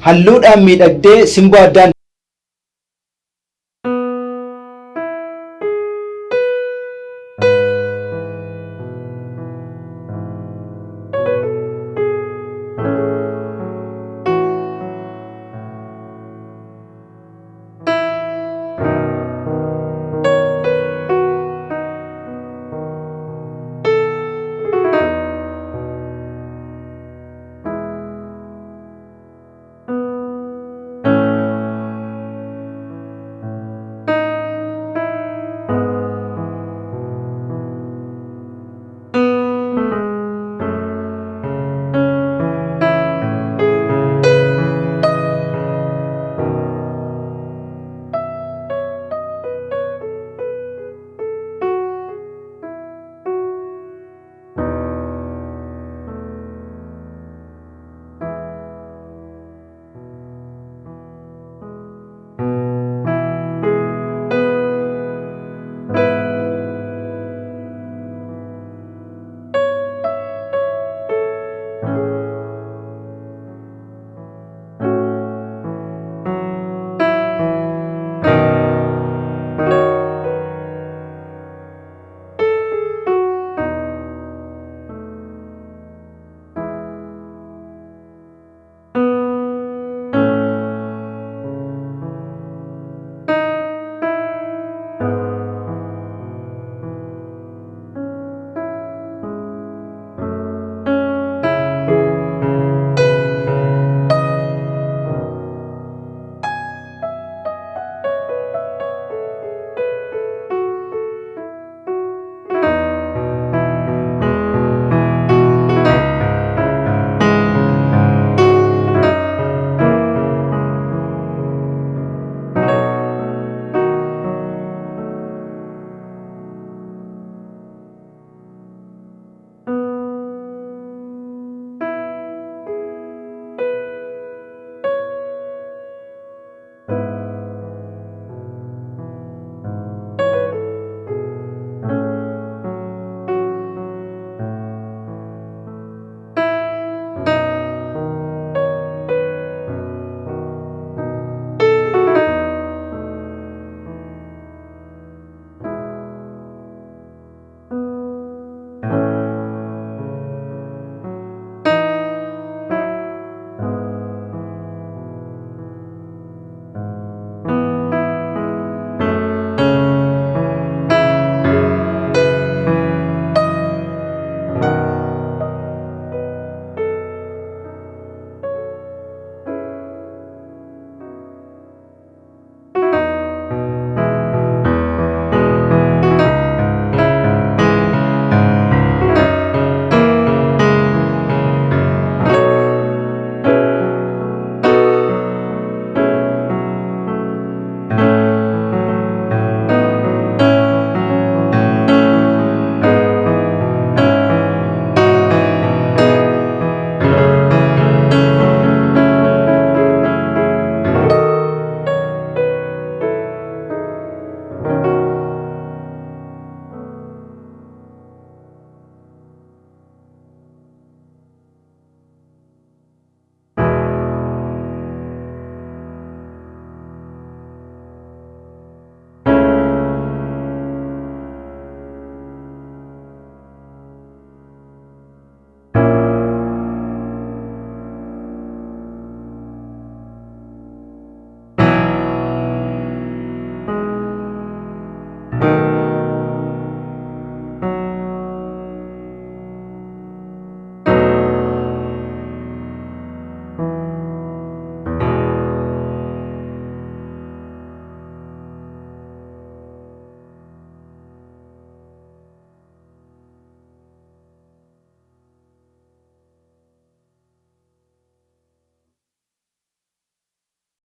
halluudhaan miidhagdee simboo addaan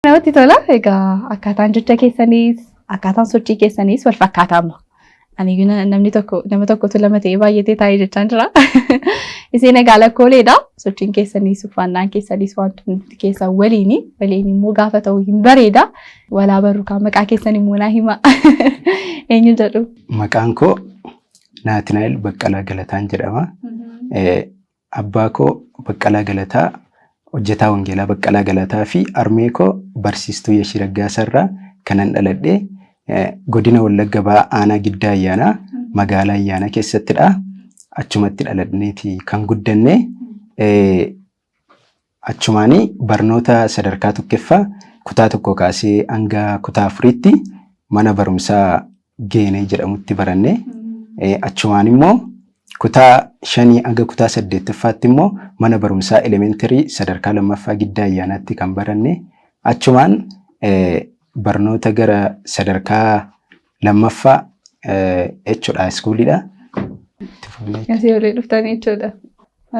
namatti tola. Egaa akkaataan jecha keessanis akkaataan sochii keessanis wal fakkaataama. Ani nama tokkotu lama ta'ee baay'atee taa'ee jechaan jira. Isin egaa lakkooleedha. Sochiin keessanis uffannaan keessanis wantoonni keessaa waliin immoo gaafa ta'u hin bareeda. Walaa barru kan maqaa keessan immoo naa hima. Eenyu jedhu? Maqaan koo Naatinaa'el Baqqalaa Galataan jedhama. Abbaa koo Baqqalaa Galataa hojjetaa wangeelaa Baqqalaa Galataa fi harmee koo barsiistuu Yeshii Raggaasaarraa kanan dhaladhe godina Wallagga Ba'aa aanaa Giddaa Ayyaanaa magaalaa Ayyaanaa keessattidha. Achumatti dhaladneeti kan guddanne. Achumaanii barnoota sadarkaa tokkoffaa kutaa tokko kaasee hanga kutaa 4tti mana barumsaa Geenee jedhamutti baranne. Achumaan immoo kutaa 5 hanga kutaa 8ffaatti immoo mana barumsaa elementarii sadarkaa 2ffaa Giddaa Ayyaanaatti kan baranne. Achumaan barnoota gara sadarkaa 2ffaa jechuudha iskuulidha. Asii olii dhuftanii jechuudha.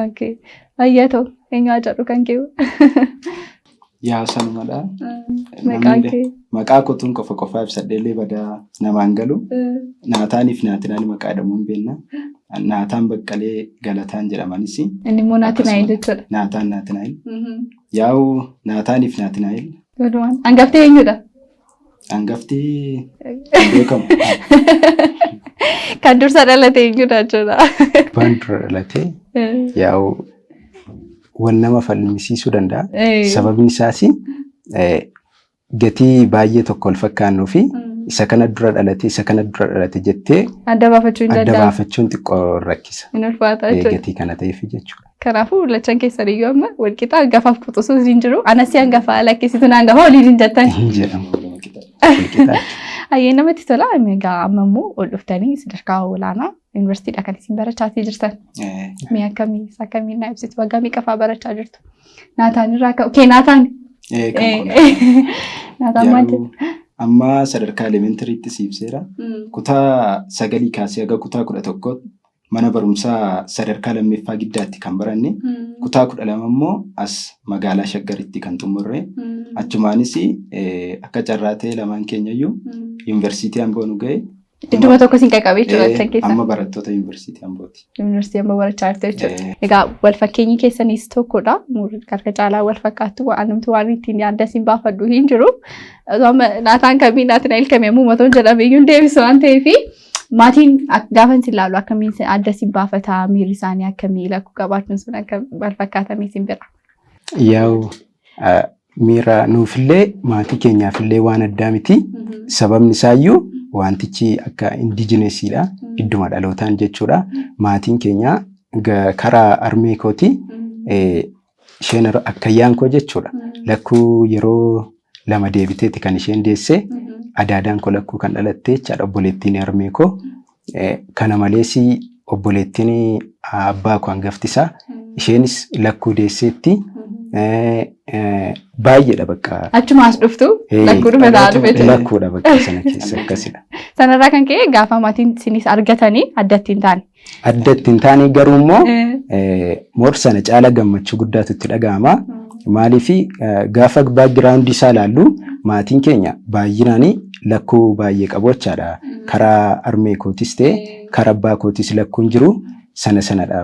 Okay. Ayyaatoo eenyu jedhu kan keewu? Yaa sanumadha. Maqaa kee? Maqaa kootuun qofa ibsadheellee badaa namaan galu. Naataaniif Naatinaayil maqaa jedhamuun beekna. Naataan Baqqalee Galataan jedhamanis. Inni immoo Naatinaayil jechuudha. Naataan Naatinaayil. Yaa'u Naataaniif Naatinaayil. Walumaan. Hangafti eenyudha? Hangafti beekamu. Kan dursa dhalate eenyudha jechuudha. Waan dura dhalate yaa'u wal nama falmisiisuu danda'a. Sababni isaas gatii baay'ee tokko wal fakkaannuu fi isa kana dura dhalate jettee adda baafachuun xiqqoo rakkisa. Hin ulfaata jechuudha. Gatii kana ta'eef jechuudha. Kanaafuu lachan keessan iyyuu amma walqixa hangafaaf quxisuu hin jiru. Anasi hangafaa lakkisitu hangafa waliin hin jettan. Hin jedhamu walqixa. Ayyee namatti tola. Egaa amma immoo ol dhuftanii sadarkaa olaanaa yuunivarsiitiidha kan isin barachaa jirtan. Mee akkamiin na ibsitu waggaa meeqafaa barachaa jirtu? Naataan irraa ka'u. Kee Naataan? Naataan maal jedhu? Amma sadarkaa elementariitti siibseera. Kutaa 9 kaasee haga kutaa 11 mana barumsaa sadarkaa 2ffaa Giddaatti kan baranne. Kutaa 12 immoo as magaalaa Shaggaritti kan xumurre. Achumaanis akka carraa ta'e lamaan keenyayyuu yuunivarsiitii Amboo nu ga'e. Idduma tokko siin qaqqabee jechuudha achi keessa. Amma barattoota yuunivarsiitii Ambooti. Yuunivarsiitii Amboo barachaa jirtu jechuudha. Egaa wal fakkeenyi keessanis tokkodha. Harka caalaa wal fakkaattu waanumti waan ittiin yaadda siin baafadhu hin jiru. Naataan kamii Naatinaayil kamii uumatoon jedhamee iyyuu deebisu waan ta'eef maatiin gaafa isin ilaalu akkamiin adda siin baafata miirri isaanii akkamii lakkuu qabaachuun sun akka wal fakkaatamee siin bira. Yaa'u miira nuufillee maatii keenyaafillee waan addaa miti. Sababni isaayyuu wantichi akka indijineesiidha. Idduma dhalootaan jechuudha. Maatiin keenya karaa harmee kooti isheen akkayyaan koo jechuudha. Lakkuu yeroo 2 deebiteeti kan isheen deesse. Adaadaan koo lakkuu kan dhalatte jechaadha obboleettiin harmee koo. Kana malees obboleettiin abbaa koo hangaftisaa. Isheenis lakkuu deesseetti. Baay'eedha bakka. Achumaas dhuftu lakkuu dhufe ta'a dhufe. Lakkuudha bakka sana keessa akkasidha. Sanarraa kan ka'e gaafa maatiin isinis argatanii addatti hin taane. Addatti hin taane garuu immoo moor sana caala gammachuu guddaatu itti dhaga'ama. Maaliif gaafa baagiraawundi isaa ilaallu maatiin keenya baay'inaan lakkuu baay'ee qabu jechaadha. Karaa harmee kootis ta'e karaa abbaa kootis lakkuun jiru. Sanadha.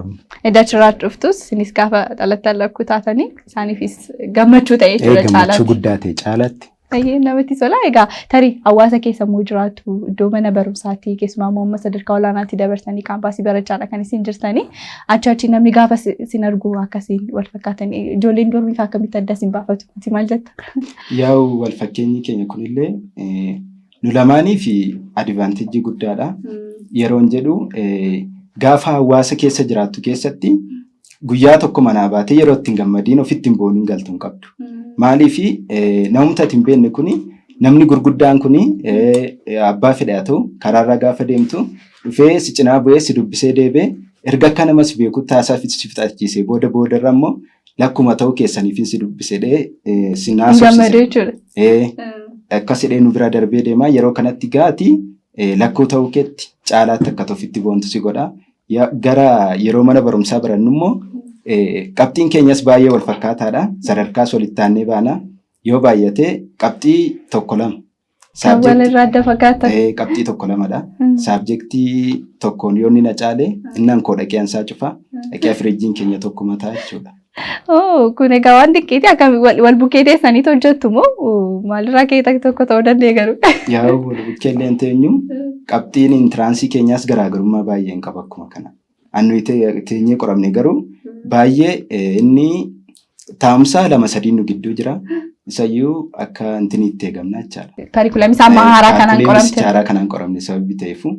Dachirraa dhuftus isinis gaafa dhalattan lakkuu taatanii isaaniifis gammachuu ta'e jechuudha caalaatti. Gammachuu guddaa ta'e caalaatti. Baay'ee namatti tola. Egaa tarii hawaasa keessa immoo jiraatu iddoo mana barumsaatti keessumaa immoo sadarkaa olaanaatti dabarsanii kaampaasii barachaadha kan isin jirtanii achi namni gaafa isin argu akkasiin wal fakkaatanii ijoolleen dormiif akkamitti adda isin baafatu ati maal jetta? Yaa'u wal fakkeenyi keenya kunillee nu lamaanii fi adivaanteejii guddaadha. Yeroon jedhu gaafa hawaasa keessa jiraattu keessatti guyyaa tokko manaa baatee yeroo ittiin gammadiin ofitti hin booniin galtuun qabdu. Maaliif namumti ati hin beekne kuni namni gurguddaan kuni abbaa fedhaa ta'u karaarra gaafa deemtu dhufee si cinaa bu'ee si dubbisee deebee erga akka namas beeku taasaaf si fixachiisee boodarra immoo lakkuma ta'uu keessaniif si dubbisee si naasofsiise. Akkasidhee nu bira darbee deemaa yeroo kanatti gaati lakkuu ta'uu keetti caalaatti akka ofitti boontu si godha. Gara yeroo mana barumsaa barannu immoo qabxiin keenyas baay'ee wal fakkaataadha. Sadarkaas walitti aannee baana. Yoo baay'ate qabxii 1-2. Walirraa adda fakkaata. Qabxii 2-2dha. Saabjektii tokkoon yoo inni na caale innaan koo dhaqee ansaa cufa. Dhaqee firiijiin keenya tokko mataa jechuudha. Kun egaa waan xiqqeeti akka wal bukkee teessaniitu hojjettu moo maalirraa ka'ee tokko ta'uu danda'e garuu? Yaa'u wal bukkee illee teenyu qabxiin intiraansii keenyaas garaagarummaa baay'ee hin qabu akkuma kana. Annu teenyee qoramne garuu baay'ee inni taa'umsa lama sadii nu gidduu jira. Isayyuu akka intiniitti eegamna jechaadha. Kaarikulamiin isaa amma haaraa kanaan qoramte. Haaraa kanaan qoramne sababii ta'eefu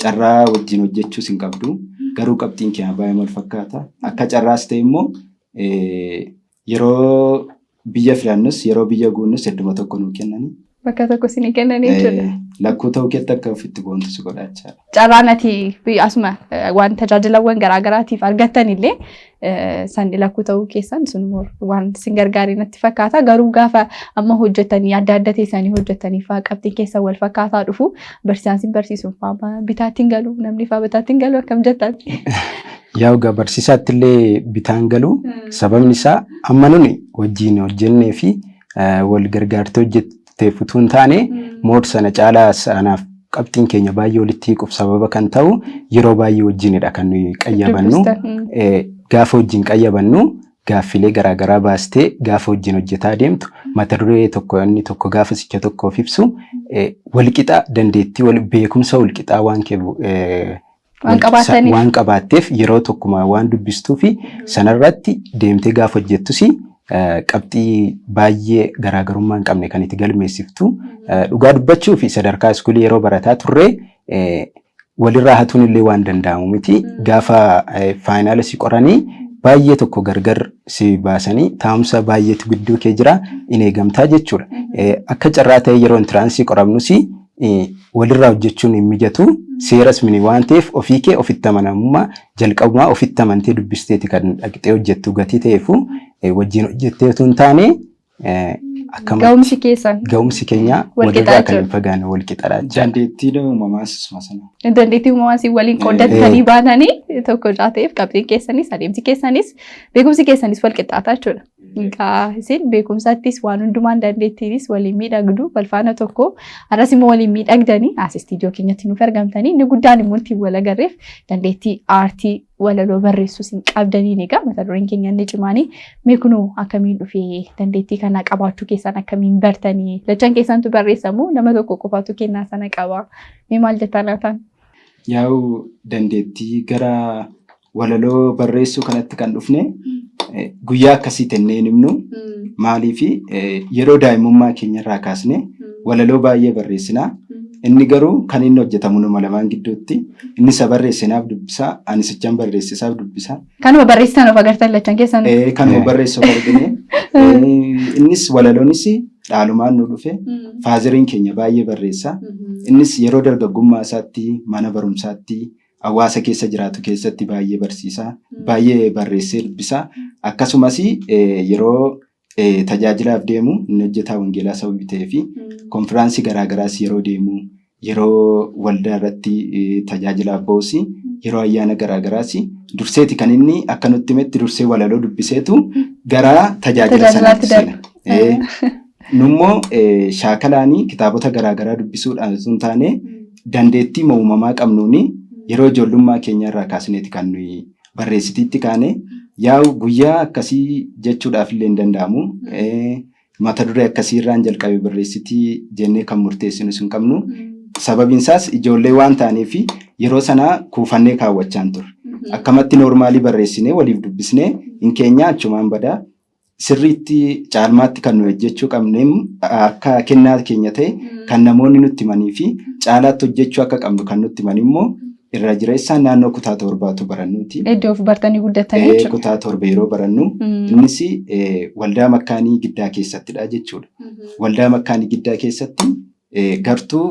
carraa wajjin hojjechuus hin qabdu. Garuu qabxiin keenya baay'ee wal fakkaata. Akka carraas ta'e immoo yeroo biyya filannus yeroo biyya guunnus hedduma tokko nuu kennanii. Bakka tokko isin kennanii jechuudha. Lakkuu ta'uu keetti akka ofitti boontu si godha jechaadha. Carraan ati asuma waan tajaajilawwan garaagaraatiif argattanillee san lakkuu ta'uu keessan sun waan isin gargaarii natti fakkaata. Garuu gaafa amma hojjettanii adda adda teessanii hojjettanii fa'aa qabxiin keessan wal fakkaataa dhufu barsiisaan sin barsiisuun fa'aa bitaattiin galu namni fa'aa bitaattiin galu akkam jettaatti. Yaa ugaa barsiisaatti illee bitaan galu sababni isaa amma nuni wajjin hojjennee fi wal gargaartee hojjettee futuun taane mood sana caalaa sanaaf qabxiin keenya baay'ee walitti hiikuuf sababa kan ta'u yeroo baay'ee wajjinidha kan nuyi qayyabannu. Gaafa wajjin qayyabannu gaaffilee garaagaraa baastee gaafa wajjin hojjetaa deemtu mata duree tokko inni tokko gaafa sicha tokkoof ibsu walqixa dandeettii wal beekumsa walqixaa waan qabaatteef yeroo tokkuma waan dubbistuu fi sanarratti deemtee gaafa hojjettus qabxii baay'ee garaagarummaa hin qabne kan itti galmeessiftu. Dhugaa dubbachuu fi sadarkaa iskuulii yeroo barataa turre walirraa hatuun illee waan danda'amu miti. Gaafa faayinaala si qoranii baay'ee tokko gargar si baasanii taa'umsa baay'eetu gidduu kee jira in eegamtaa jechuudha. Akka carraa ta'e yeroo intiraansii qoramnus walirraa hojjechuun hin mijatu. Seeras mini waan ta'eef ofii kee ofitti amanamummaa jalqabumaa ofitti amantee dubbisteeti kan dhaqxee hojjettu gatii ta'eefu wajjin hojjetteetu hin taane ga'umsi keessan ga'umsi keenya walirraa kan hin fagaanne walqixadha. Dandeettii uumamaas masana. Dandeettii uumamaas waliin qooddatanii baatanii tokko ta'eef qabxiin keessanis adeemsi keessanis beekumsi keessanis walqixxaataa jechuudha. Isin beekumsattis waan hundumaan dandeettiinis waliin miidhagdu walfaana tokko arras immoo waliin miidhagdanii as istiidiyoo keenyatti nuuf argamtanii inni guddaan immoo ittiin wal agarreef dandeettii aartii walaloo barreessuus hin qabdaniin egaa mata dureen keenya inni cimaanii meekunuu akkamiin dhufee dandeettii kana qabaachuu keessan akkamiin bartanii lachan keessantu barreessamu nama tokko qofaatu kennaa sana qaba mee maal jettaa laataan? Yaa'u dandeettii gara walaloo barreessuu kanatti kan dhufne guyyaa akkasii tennee himnu maaliif yeroo daa'imummaa keenyarraa kaasne walaloo baay'ee barreessinaa. Inni garuu kan inni hojjetamu nama lamaan gidduutti inni isa barreessinaaf dubbisaa anis ichaan barreessisaaf dubbisaa. Kanuma barreessitan of agartan lachan keessan? Kanuma barreessuuf argine. Innis walaloonis dhaalumaan nu dhufe faaziriin keenya baay'ee barreessaa. Innis yeroo dargaggummaa isaatti mana barumsaatti hawaasa keessa jiraatu keessatti baay'ee barsiisaa baay'ee barreessee dubbisaa. Akkasumas yeroo tajaajilaaf deemu inni hojjetaa wangeelaa sababii ta'ee fi konfiraansii garaagaraas yeroo deemu yeroo waldaa irratti tajaajilaaf ba'us yeroo ayyaana garaagaraas durseeti kan inni akka nutti himetti dursee walaloo dubbiseetu gara tajaajila sanaatti seena. Nummoo shaakalaanii kitaabota garaagaraa dubbisuudhaan osoo hin taane dandeettii uumamaa qabnuuni yeroo ijoollummaa keenyarraa kaasneeti kan nuyi barreessitiitti kaane. Yaa'u guyyaa akkasii jechuudhaaf illee hin danda'amu. Mata duree akkasiirraan jalqabee barreessitii jennee kan murteessinu hin qabnu. Sababiin isaas ijoollee waan taaneef yeroo sanaa kuufannee kaawwachaan turre. Akkamatti noormaalii barreessinee waliif dubbisnee hin keenya achumaan badaa sirriitti caalmaatti kan nu hojjechuu qabne akka kennaa keenya ta'e kan namoonni nutti himanii fi caalaatti hojjechuu akka qabnu kan nutti himan immoo irra jireessaan naannoo kutaa torbaatu barannuuti. Iddoo of bartanii guddatanii jechuudha. Kutaa torba yeroo barannu innis waldaa makkaanii giddaa keessattidha jechuudha. Waldaa makkaanii giddaa keessatti gartuu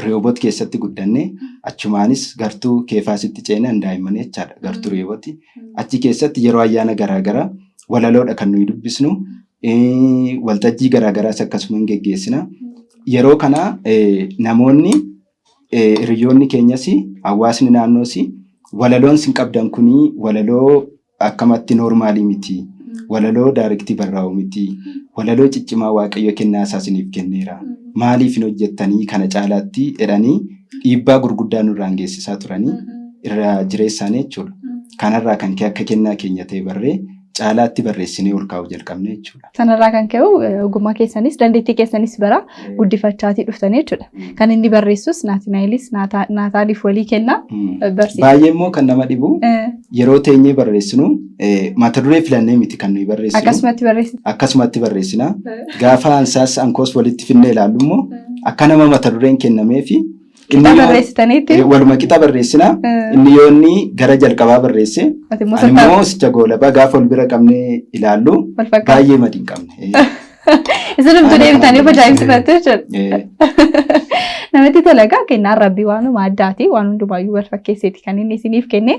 reewoot keessatti guddanne achumaanis gartuu keefaasitti ceenan daa'imman jechaadha. Gartuu reewooti. Achi keessatti yeroo ayyaana garaagaraa walaloodha kan nuyi dubbisnu. Waltajjii garaagaraas akkasuma hin geggeessina. Yeroo kana namoonni hiriyoonni keenyas hawaasni naannoos walaloon sin qabdan kuni walaloo akkamatti noormaalii miti. Walaloo daarektii barraa'u miti. Walaloo ciccimaa waaqayyo kennaa isaa isiniif kenneera. Maaliif hin hojjettanii kana caalaatti jedhanii dhiibbaa gurguddaa nurraan geessisaa turanii irra jireessaanii jechuudha. Kanarraa kan kee akka kennaa keenya ta'e barree caalaatti barreessinee ol kaa'uu jalqabne jechuudha. Sanarraa kan ka'u ogummaa keessanis dandeettii keessanis bara guddifachaatii dhuftanii jechuudha. Kan inni barreessus Naatnaayilis Naataaliif walii kenna barsiisa. Baay'ee immoo kan nama dhibu yeroo teenyee barreessinu mata duree filannee miti kan nuyi barreessinu. Akkasumatti barreessina. Gaafa ansaas ankoos walitti finnee ilaallu immoo akka nama mata dureen kennamee fi waluma qixa barreessina. Inni yoonni gara jalqabaa barreesse immoo sicha goolabaa gaafa ol bira qabnee ilaallu baay'ee madii hin qabne. Isin deebitanii ajaa'ibsiifatu jechuudha. Namatti tola egaa kennaan rabbii waanuma addaati waan hundumaayyuu wal fakkeesseeti kan inni isiniif kenne.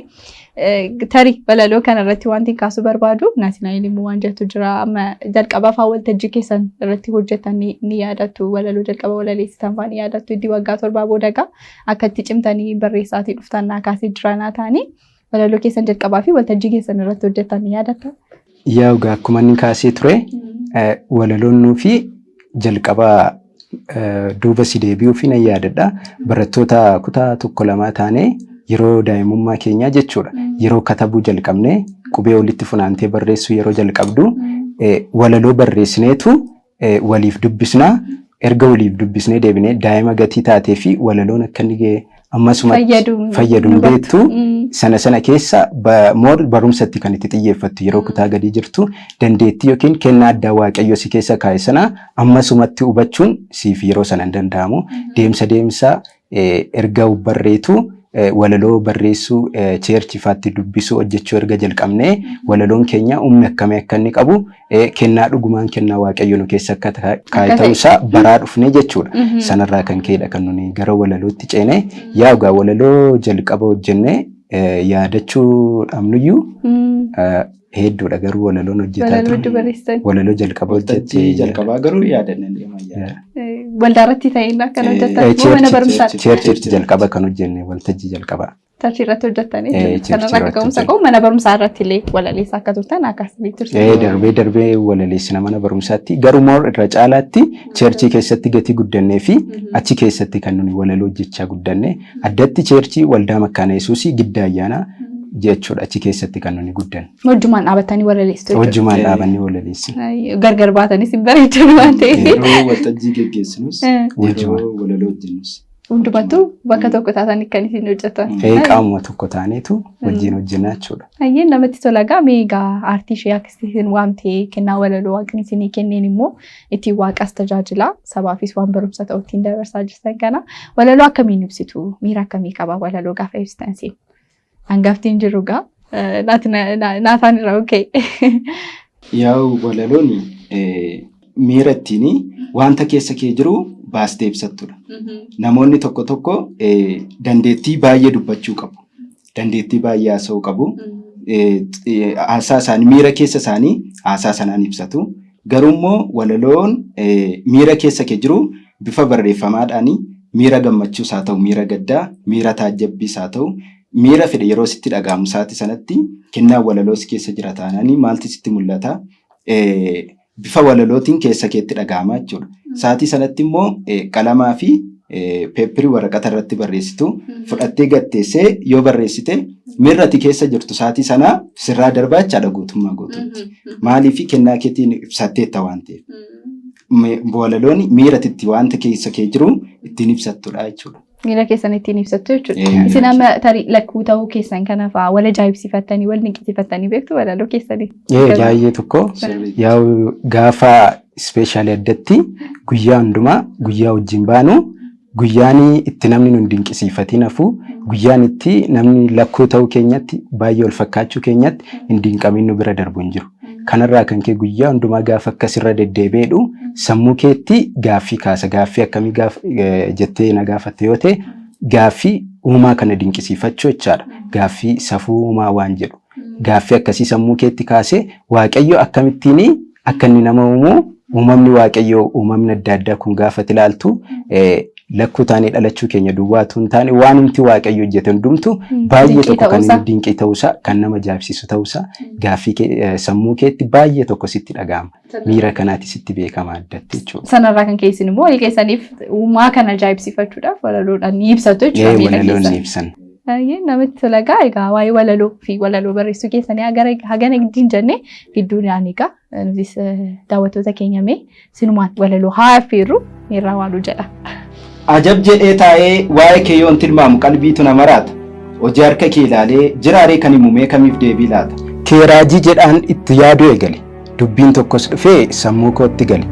Tarii walaloo kanarratti wanti kaasuu barbaadu Naatnaayil immoo waan jettu jira amma jalqabaa fa'aa waltajjii keessan irratti hojjetan ni yaadattu walaloo jalqaba walaleessitan fa'aa ni yaadattu iddii waggaa 7 booda egaa akka itti cimtanii barreessaatii dhuftan kaasee jiranaa ta'anii walaloo keessan jalqabaa fi waltajjii keessan irratti hojjetan ni yaadatta. Yaa egaa akkuma inni kaasee ture walaloon nuufi jalqabaa duuba si deebi'uu fi nan yaadadha barattoota kutaa 1-2 taanee yeroo daa'imummaa keenyaa jechuudha. Yeroo katabuu jalqabnee qubee walitti funaantee barreessuu yeroo jalqabdu walaloo barreessineetu waliif dubbisnaa. Erga waliif dubbisnee deebinee daa'ima gatii taatee fi walaloon akka inni ammasumatti fayyaduun beektu sana keessa barumsatti kan itti xiyyeeffattu yeroo kutaa gadii jirtu dandeettii yookiin kennaa addaa waaqayyo si keessa kaa'e sana ammasumatti hubachuun siif yeroo sana hin danda'amu. Deemsa erga barreetu walaloo barreessuu cheerchi faatti dubbisuu hojjechuu erga jalqabnee walaloon keenya humna akkamii akka inni qabu kennaa dhugumaan kennaa waaqayyo nu keessa akka kaa'e ta'uusaa baraa dhufnee jechuudha. Sanarraa kan ka'edha kan nuni gara walalootti ceenee yaa egaa walaloo jalqaba hojjennee yaadachuu dhabnuyyuu hedduudha garuu walaloon hojjetaa ture. Walaloo jalqaba hojjettee jalqabaa garuu yaadanne waldaarratti ta'een kan hojjetan mana barumsaatti. Cheerchi jalqaba kan hojjenne waltajjii jalqaba. Cheerchi irratti hojjettanii sanarraa akka ka'umsa qabu mana barumsaa irratti illee walaleessaa akka turtan akkasii turte. Darbee walaleessina mana barumsaatti garuu irra caalaatti cheerchii keessatti gatii guddannee fi achi keessatti kan nuni walaloo hojjechaa guddanne addatti cheerchii waldaa Makkaana Yesuusii giddaa ayyaanaa jechuudha achi keessatti kan nuni guddan. Wajjumaan dhaabatanii walaleessitu. Wajjumaan dhaabanii walaleessina. Gargar baatanis hin bareedan waan ta'eef. Yeroo waltajjii geggeessinus yeroo walaloo hojjennus. Hundumattuu bakka tokko taatanii kan isin hojjetan. Qaamuma tokko taaneetu wajjin hojjennaa jechuudha. Ayyeen namatti tola gaa meegaa aartii ishee akkasiin waamtee kennaa walaloo waaqni isinii kenneen immoo ittiin waaqas tajaajilaa sabaafis waan barumsa ta'u ittiin dabarsaa jirtan kana walaloo akkamiin ibsitu miira akkamii qaba walaloo gaafa ibsitan siin. Hangaftiin jiru gaa naataan irraa okee. Yaa walaloon miira ittiin wanta keessa kee jiru baastee ibsattudha. Namoonni tokko dandeettii baay'ee dubbachuu qabu. Dandeettii baay'ee haasa'uu qabu. Haasaa isaanii miira keessa isaanii haasaa sanaan ibsatu. Garuu immoo walaloon miira keessa kee jiru bifa barreeffamaadhaan miira gammachuus haa ta'u, miira gaddaa, miira taajjabbiis haa ta'u, miira fedhe yeroo sitti dhaga'amu saati sanatti kennaa walaloo si keessa jira taananii maalti sitti mul'ata? Bifa walalootiin keessa keetti dhaga'ama jechuudha. Saatii sanatti immoo qalamaa fi peeppirii waraqata irratti barreessitu fudhattee gatteessee yoo barreessite miirrati keessa jirtu saatii sanaa sirraa darbaa jechaadha guutummaa guutuutti. Maaliif kennaa keetiin ibsatteetta waan ta'eef. Walaloon miiratitti wanta keessa kee jiru ittiin ibsattudha jechuudha. Miira keessan ittiin ibsattu jechuudha. Isin amma tarii lakkuu ta'uu keessan kanaafaa wal ajaa'ibsiifattanii wal dinqisiifattanii beektu walaloo keessanii. Baay'ee tokko yaa'u gaafa ispeeshaalii addatti guyyaa hundumaa guyyaa wajjin baanu guyyaan itti namni nu dinqisiifatiin hafu guyyaan itti namni lakkuu ta'uu keenyatti baay'ee wal fakkaachuu keenyatti hin dinqamin nu bira darbu hin jiru. Kanarraa kan kee guyyaa hundumaa gaafa akkasirra deddeebi'edhu sammuu keetti gaaffii kaasa. Gaaffii akkamii jettee na gaafatte yoo ta'e gaaffii uumaa kana dinqisiifachuu jechaadha. Gaaffii safuu uumaa waan jedhu. Gaaffii akkasii sammuu keetti kaasee waaqayyo akkamittiin akka inni nama uumamni waaqayyo uumamni adda addaa kun gaafa ilaaltu lakkuu taanee dhalachuu keenya duwwaatu hin taane waan humti waaqayyo hojjete hundumtu baay'ee tokko kan inni dinqii ta'uusaa kan nama ajaa'ibsiisu ta'uusaa gaaffii sammuu keetti baay'ee tokko sitti dhaga'ama. Miira kanaati sitti beekama addatti jechuudha. Sanarraa kan keessin immoo walii keessaniif uumaa kana ajaa'ibsiifachuudhaaf walaloodhaan ni ibsatu jechuudha. Walaloon ni ibsan. Namatti tola egaa waa'ee walaloo fi walaloo barreessuu keessanii hagana giddiin jennee gidduun egaa nutis daawwattoota keenya mee sinumaan walaloo haa affeerru irraa waan jedha. Ajab jedhee taa'ee waa'ee kee yoon tilmaamu qalbiitu nama raata. Hojii harka kee ilaalee jiraaree kan himu mee kamiif deebii laata? Keeraajii jedhaan itti yaaduu eegale. Dubbiin tokkos dhufee sammuu kootti gale.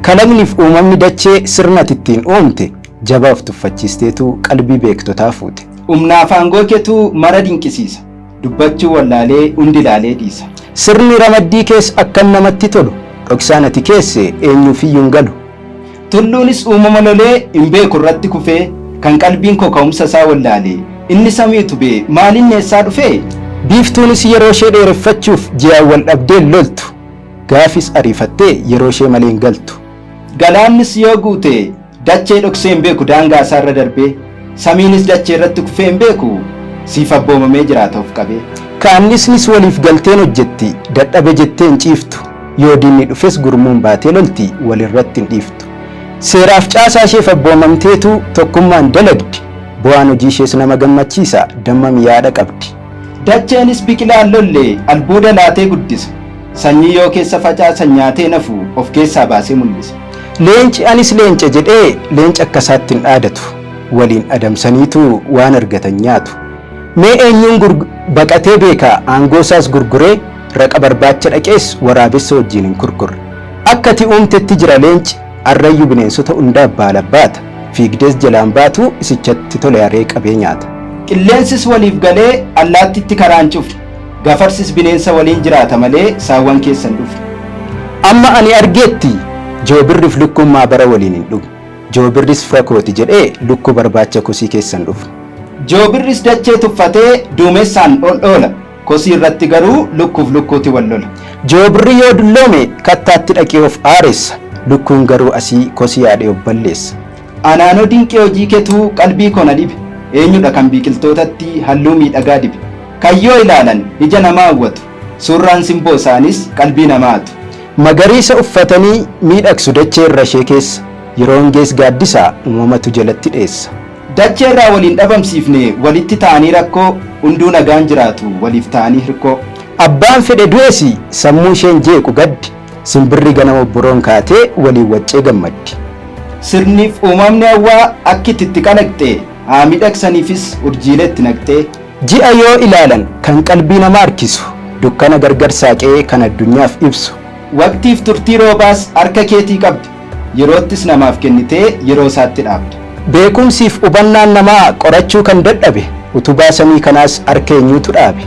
Kalaqniif uumamni dachee sirnati ittiin uumte jabaa of tuffachiisteetu qalbii beektotaa fuute. Humnaaf aangoo keetu mara dinqisiisa. Dubbachuu wallaalee hundi ilaalee dhiisa. Sirni ramaddii keessa akkan namatti tolu dhoksaan ati keesse eenyuufiyyuu hin galu. Tulluunis uumama lolee hin beeku irratti kufee kan qalbiin koo ka'umsa isaa wallaalee inni samiitu bee maaliin eessaa dhufee? Biiftuunis yeroo ishee dheereffachuuf ji'aan wal dhabdeen loltu. Gaafis ariifattee yeroo ishee malee hin galtu. Galaannis yoo guute dachee dhoksee hin beeku daangaa isaarra darbee samiinis dachee irratti kufee hin beeku siif abboomamee jiraata of qabee. Kaannisnis waliif galteen hojjetti dadhabe jettee hin ciiftu. Yoo diinni dhufes gurmuun baatee lolti walirratti hin dhiiftu. Seeraaf caasaa isheef abboomamteetu tokkummaan dalagdi. Bu'aan hojii ishees nama gammachiisa damma mi'aadha qabdi. Dacheenis biqilaan lollee albuuda laatee guddisa. Sanyii yoo keessa facaasan nyaatee nafu of keessaa baasee mul'isa. Leenci anis leenca jedhee leenca akkasaatti hin dhaadatu. Waliin adamsaniitu waan argatan nyaatu. Mee eenyuun baqatee beeka aangoo isaas gurguree raqa barbaacha dhaqees waraabessa wajjin hin gurgurre. Akka ati uumtetti jira leenci arrayyuu bineensota hundaaf baala baata. Fiigdees jalaan baatu isichatti tole haree qabee nyaata. Qilleensis waliif galee allaattitti karaan cufne. Gafarsis bineensa waliin jiraata malee saawwan keessan dhufne. Amma ani argeetti joobirriif lukkuun maabara waliin hin dhufu. Joobirris fira kooti jedhee lukkuu barbaacha kosii keessan dhufu. Joobirris dachee tuffatee duumessaan ol oola. Kosii irratti garuu lukkuuf lukkuuti wal lola. Joobirri yoo dulloome kattaatti dhaqee of aareessa. Lukkuun garuu asii kosii yaadhee of balleessa. Anaanoo dinqee hojii keetuu qalbii koo na dhibe. Eenyudha kan biqiltootatti halluu miidhagaa dibe. Kayyoo ilaalan ija namaa hawwatu. Suurraan simboo isaanis qalbii namaa hatu. Magariisa uffatanii miidhagsu dachee irra ishee keessa. Yeroo hongees gaaddisaa uumamatu jalatti dheessa. Dachee irraa waliin dhabamsiifne walitti ta'anii rakkoo hunduu nagaan jiraatu waliif ta'anii hirkoo. Abbaan fedhe du'eesi sammuu isheen jeequ gaddi. Simbirri ganama obboroon kaatee waliin waccee gammaddi. Sirniif uumamni hawwaa akkitti qalaqxee haa miidhagsaniifis urjiileetti naqxee. Ji'a yoo ilaalan kan qalbii namaa harkisu dukkana gargar saaqee kan addunyaaf ibsu. Waqtiif turtii roobaas harka keetii qabdi. Yeroottis namaaf kennitee yeroo isaatti dhaabdi. Beekumsiif hubannaan namaa qorachuu kan dadhabe utubaa samii kanaas harka eenyuutu dhaabe.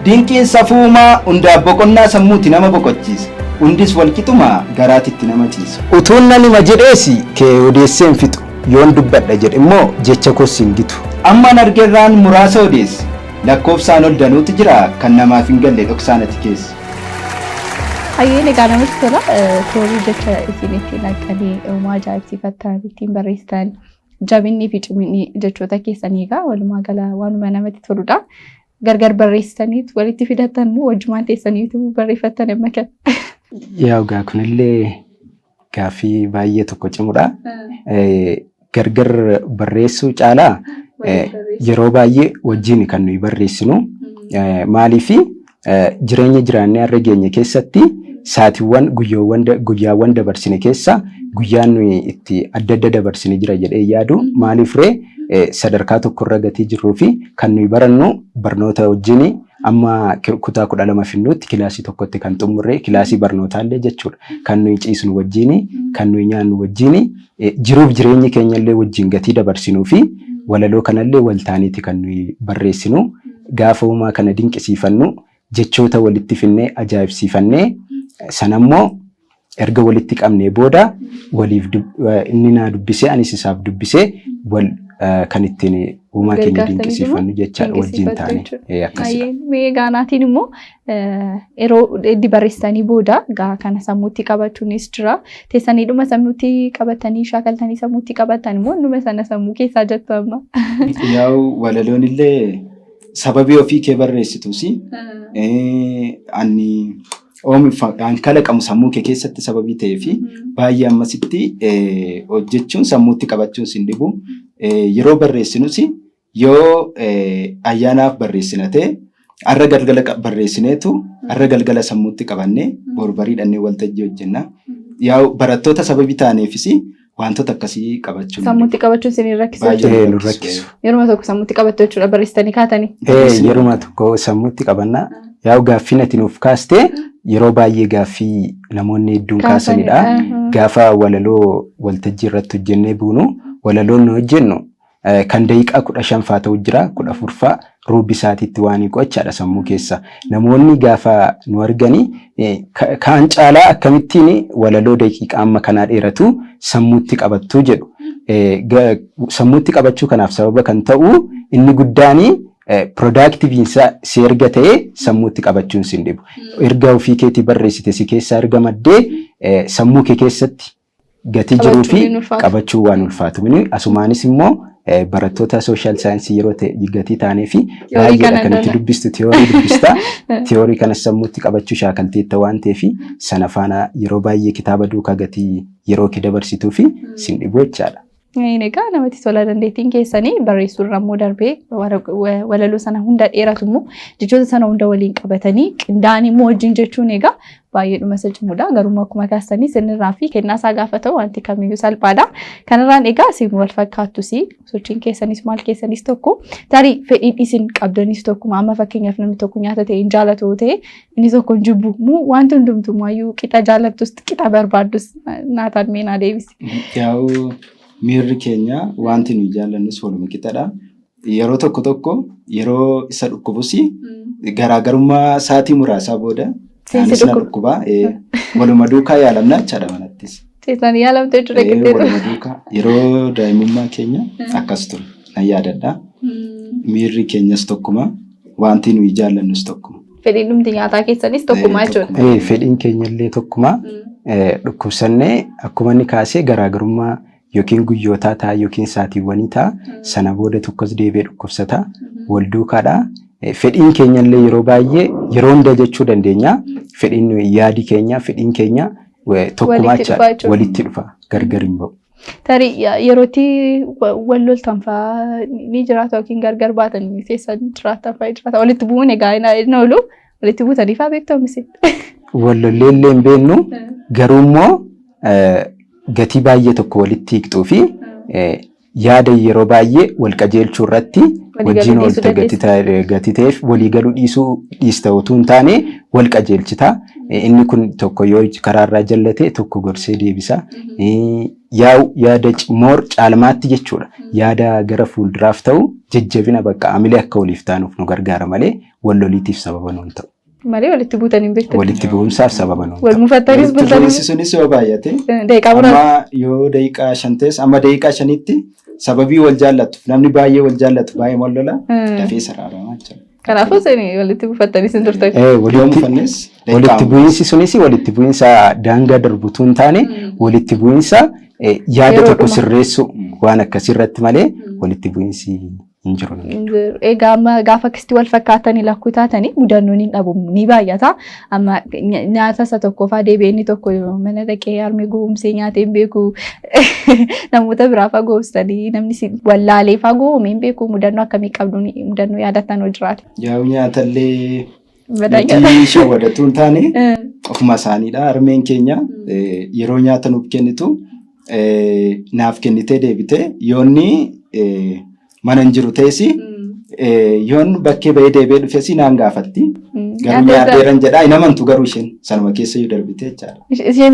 Dinqiin safuumaa hundaaf boqonnaa sammuuti nama boqochiisa. Hundis walqixuma garaatitti nama ciisa. Utuun nan hima jedheesi kee odeesseen fixu yoon dubbadha jedhe immoo jecha koos hin gitu. Amman argeerraan muraasa odeessi. Lakkoofsaan ol danuutu jira kan namaaf hin galle dhoksaan ati keessa. Hayyeen egaa namatti tola. Toorii jecha isin ittiin naqanii uumaa ajaa'ibsiifattan ittiin barreessitan jabinni fi ciminni jechoota keessanii egaa walumaa gala waanuma namatti toludha. Gargar barreessitaniitu walitti fidattan moo wajjumaan teessaniitu barreeffattan amma kan? Yaa egaa kunillee gaaffii baay'ee tokko cimudha. Gargar barreessuu caalaa yeroo baay'ee wajjin kan nuyi barreessinu maaliifi jireenya jiraannee har'a geenye keessatti saatiiwwan guyyaawwan dabarsine keessa guyyaan nuyi itti adda adda dabarsine jira jedhee yaadu maaliifree sadarkaa tokkorra gatii jirruu fi kan nuyi barannu barnoota wajjin amma kutaa 12 finnuutti kilaasii tokkotti kan xumurre kilaasii barnootaallee jechuudha. Kan nuyi ciisnu wajjin kan nuyi nyaannu wajjin jiruuf jireenyi keenyallee wajjin gatii dabarsinuu fi walaloo kanallee waltaaniiti kan nuyi barreessinu gaafa uumaa kana dinqisiifannu jechoota walitti finnee ajaa'ibsiifannee sanammoo erga walitti qabnee booda waliif inni naa dubbisee anis isaaf dubbisee wal kan ittiin uumaa keenya dinqisiifannu jechaadha wajjin taane akkasii. Mee gaanaatiin immoo yeroo itti barreessanii booda gaa kana sammuutti qabachuunis jira. Teessanii dhuma sammuutti qabatanii shaakaltanii sammuutti qabatan immoo dhuma sana sammuu keessaa jettu amma. Yaa'u walaloon illee sababii ofii kee barreessituusi. An kalaqamu sammuu kee keessatti sababii ta'eefi baay'ee ammasitti hojjechuun sammuutti qabachuun sin dhibu. Yeroo barreessinusi yoo ayyaanaaf barreessina ta'e har'a galgala barreessineetu har'a galgala sammuutti qabannee borbariidhannee waltajjii hojjenna. Yaa barattoota sababii taaneefis wantoota akkasii qabachuun. Sammuutti qabachuun isin rakkisu jechuudha. Nu rakkisu. Yeruma tokko sammuutti qabattu jechuudha barreessitanii kaatanii. Yeruma tokko sammuutti qabannaa. Yaa'u gaaffii ati nuuf kaastee yeroo baay'ee gaaffii namoonni hedduun kaasanidha. Gaafa walaloo waltajjii irratti hojjennee buunu walaloon nu hojjennu kan daqiiqaa 15 fa'aa ta'u jira 14 fa'aa ruubi isaatiitti waan qo'achaadha sammuu keessa. Namoonni gaafa nu arganii kaan caalaa akkamittiin walaloo daqiiqaa amma kanaa dheeratu sammuutti qabattuu jedhu. Sammuutti qabachuu kanaaf sababa kan ta'u inni guddaanii productiviinsa si erga ta'ee sammuutti qabachuun sin dhibu. Erga ofii keetii barreessite si keessaa erga maddee sammuu kee keessatti gatii jiruu fi qabachuu waan ulfaatu. Asumaanis immoo barattoota sooshaal saayinsii yeroo ta'e gatii taanee fi baay'eedha kan itti dubbistu tiyoorii dubbista. Tiyoorii kanas sammuutti qabachuu shaakalteetta waan ta'eef sana faana yeroo baay'ee kitaaba duukaa gatii yeroo kee dabarsituu fi sin dhibu jechaadha. Egaa namatti tola dandeettiin keessanii barreessuu irraa immoo darbee walaloo sana hunda dheeratu immoo jechoota sana hunda waliin qabatanii qindaa'anii immoo wajjin jechuun egaa baay'ee dhuma isa cimuudha. Garuu akkuma kaastanii sirnirraa fi kennaa isaa gaafa ta'u wanti kamiyyuu salphaadha. Kanarraan egaa isin wal fakkaattus sochiin keessanis maal keessanis tokko tarii fedhiin isin qabdanis tokkuma amma fakkeenyaaf namni tokko nyaata ta'e hin jaalatu ta'e inni tokko hin jibbu wanti hundumtummaayyuu qixa jaalattus qixa barbaaddus naataan meenaa deebisi. Miirri keenya wanti nuyi jaallannus waluma qixadha. Yeroo tokko yeroo isa dhukkubus garaagarummaa saatii muraasaa booda anis na dhukkubaa waluma duukaa yaalamna jechaadha manattis. Seetaan yaalamte jechuudha qixxeetu. Waluma duukaa yeroo daa'imummaa keenya akkas ture nan yaadadha. Miirri keenyas tokkuma wanti nuyi jaallannus tokkuma. Fedhiin dhumti nyaataa keessanis tokkuma jechuudha. Fedhiin keenyallee tokkuma dhukkubsannee akkuma inni kaasee garaagarummaa yookiin guyyootaa ta'a yookiin saatiiwwanii ta'a sana booda tokkos deebi'ee dhukkubsata wal duukaadha. Fedhiin keenyallee yeroo baay'ee yeroo hunda jechuu dandeenya. Fedhiin yaadi keenya fedhiin keenya tokkuma jechaadha walitti dhufa gargar hin ba'u. Tarii yerootti wal loltan fa'aa ni jiraatu yookiin gargar baatan keessan jiraatan fa'aa jiraata walitti bu'uun egaa hin oolu walitti buutanii fa'aa beektamu misi. Wal lolleellee hin beeknu garuu immoo gatii baay'ee tokko walitti hiiqxuu fi yaada yeroo baay'ee wal qajeelchuu irratti wajjin oolta gatii ta'eef walii galuu dhiista utuu hin taane wal qajeelchita. Inni kun tokko yoo karaarraa jallate tokko gorsee deebisa. Yaada moor caalmaatti jechuudha. Yaada gara fuulduraaf ta'u jajjabina bakka amilee akka waliif taanuuf nu gargaara malee wal loliitiif sababa nuun ta'u. Malee walitti buutanii hin beektan. Walitti bu'umsaaf sababa nuun ta'u. Wal mufattanis bultanii. Sunis yoo baay'ate. Daqiiqaa muraasa. Amma yoo daqiiqaa 5 ta'es amma daqiiqaa 5tti sababii wal jaallatu namni baay'ee wal jaallatu baay'ee wal lola dafee saraaramaa jechuudha. Kanaafuu isin walitti buufattanis hin turtan. Walitti bu'iinsi sunis walitti bu'iinsa daangaa darbutu hin taane walitti bu'iinsa yaada tokko sirreessu waan akkasirratti malee walitti bu'iinsi hin jiru. Egaa amma gaafa akkasitti wal fakkaatanii lakkuu taatanii mudannoon hin dhabu ni baay'ata. Amma nyaata isa tokko fa'aa deebi'ee inni tokko mana dhaqee harmee goomsee nyaatee hin beeku. Namoota biraa fa'aa goomsanii namni wallaalee fa'aa goomee hin beeku. Mudannoo akkamii qabdu mudannoo yaadattan hoo jiraate. Yaa'u nyaatallee nuti shawwadatu hin taane ofuma isaaniidha. Harmeen keenya yeroo nyaata nuuf kennitu naaf kennitee deebitee yoonni mana hin jiru ta'esi yoon bakkee bahee deebi'ee dhufes naan gaafatti. Garuu nyaateeran jedhaa hin amantu garuu isheen sanuma keessa yoo darbite jechaadha.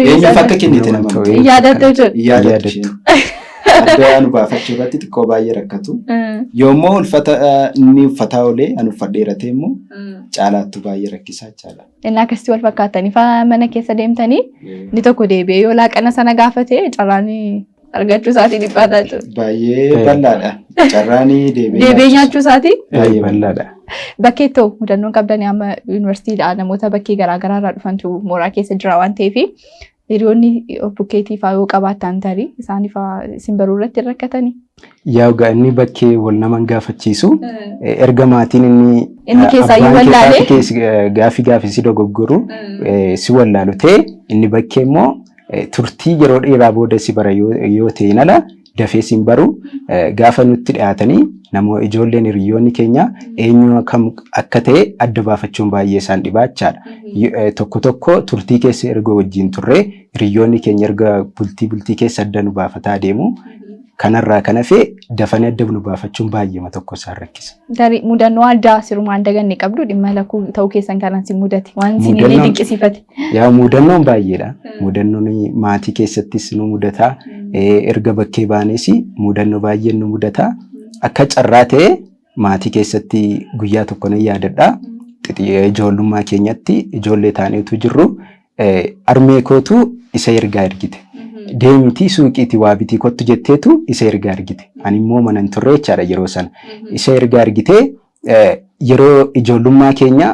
Eenyuuf akka kennite hin amantu. Yaadattee jiru. Yaadatu isheen. Adda nu baafachuu irratti xiqqoo baay'ee rakkatu. Yoommoo inni uffataa olee an uffadheeratee immoo caalaattu baay'ee rakkisaa jechaadha. Inni akkasitti wal fakkaatanii mana keessa deemtanii inni tokko deebi'ee yoo laaqana sana gaafate carraanii argachuu isaatii dhiphataa jiru. Baay'ee bal'aadha. Carraanii deebi'ee nyaachuu isaatii baay'ee bal'aadha. Bakkee ta'u mudannoon qabdanii amma yuunivarsiitiidha namoota bakkee garaagaraa irraa dhufantu mooraa keessa jira waan ta'eef hiriyoonni bukkeetii fa'aa yoo qabaatan tarii isaanii fa'aa isin baruu irratti rakkatanii. Yaa inni bakkee wal nama gaafachiisu erga maatiin inni keessaayyuu wallaalee gaafii si dogoggoru si wallaalu ta'e inni bakkee immoo turtii yeroo dheeraa booda si bara yoo ta'e nala dafee siin baru gaafa nutti dhiyaatanii namoo ijoolleen hiriyoonni keenya eenyu kam akka ta'e adda baafachuun baay'ee isaan dhibaachaadha. Tokko tokko turtii keessa erga wajjin turre hiriyoonni keenya erga bultii keessa adda nu baafataa deemu. Kanarraa kan hafe dafanii adda nu baafachuun baay'ee tokko isaan rakkisa. Dari mudannoo addaa sirumaan daganne qabdu dhimma lakkuu ta'uu keessan kanaan si mudate waan si illee dinqisiifate. Yaa mudannoon baay'eedha. Mudannoon maatii keessattis nu mudata. Erga bakkee baanes mudannoo baay'een nu mudata. Akka carraa ta'e maatii keessatti guyyaa tokko nan yaadadha. Ijoollummaa keenyatti ijoollee taaneetu jirru armee kootu isa ergaa ergite. Deemtii suuqiitti waa bitii kottu jetteetu isa ergaa ergite. Ani immoo mana hin turre jechaadha yeroo sana. Isa ergaa ergitee yeroo ijoollummaa keenya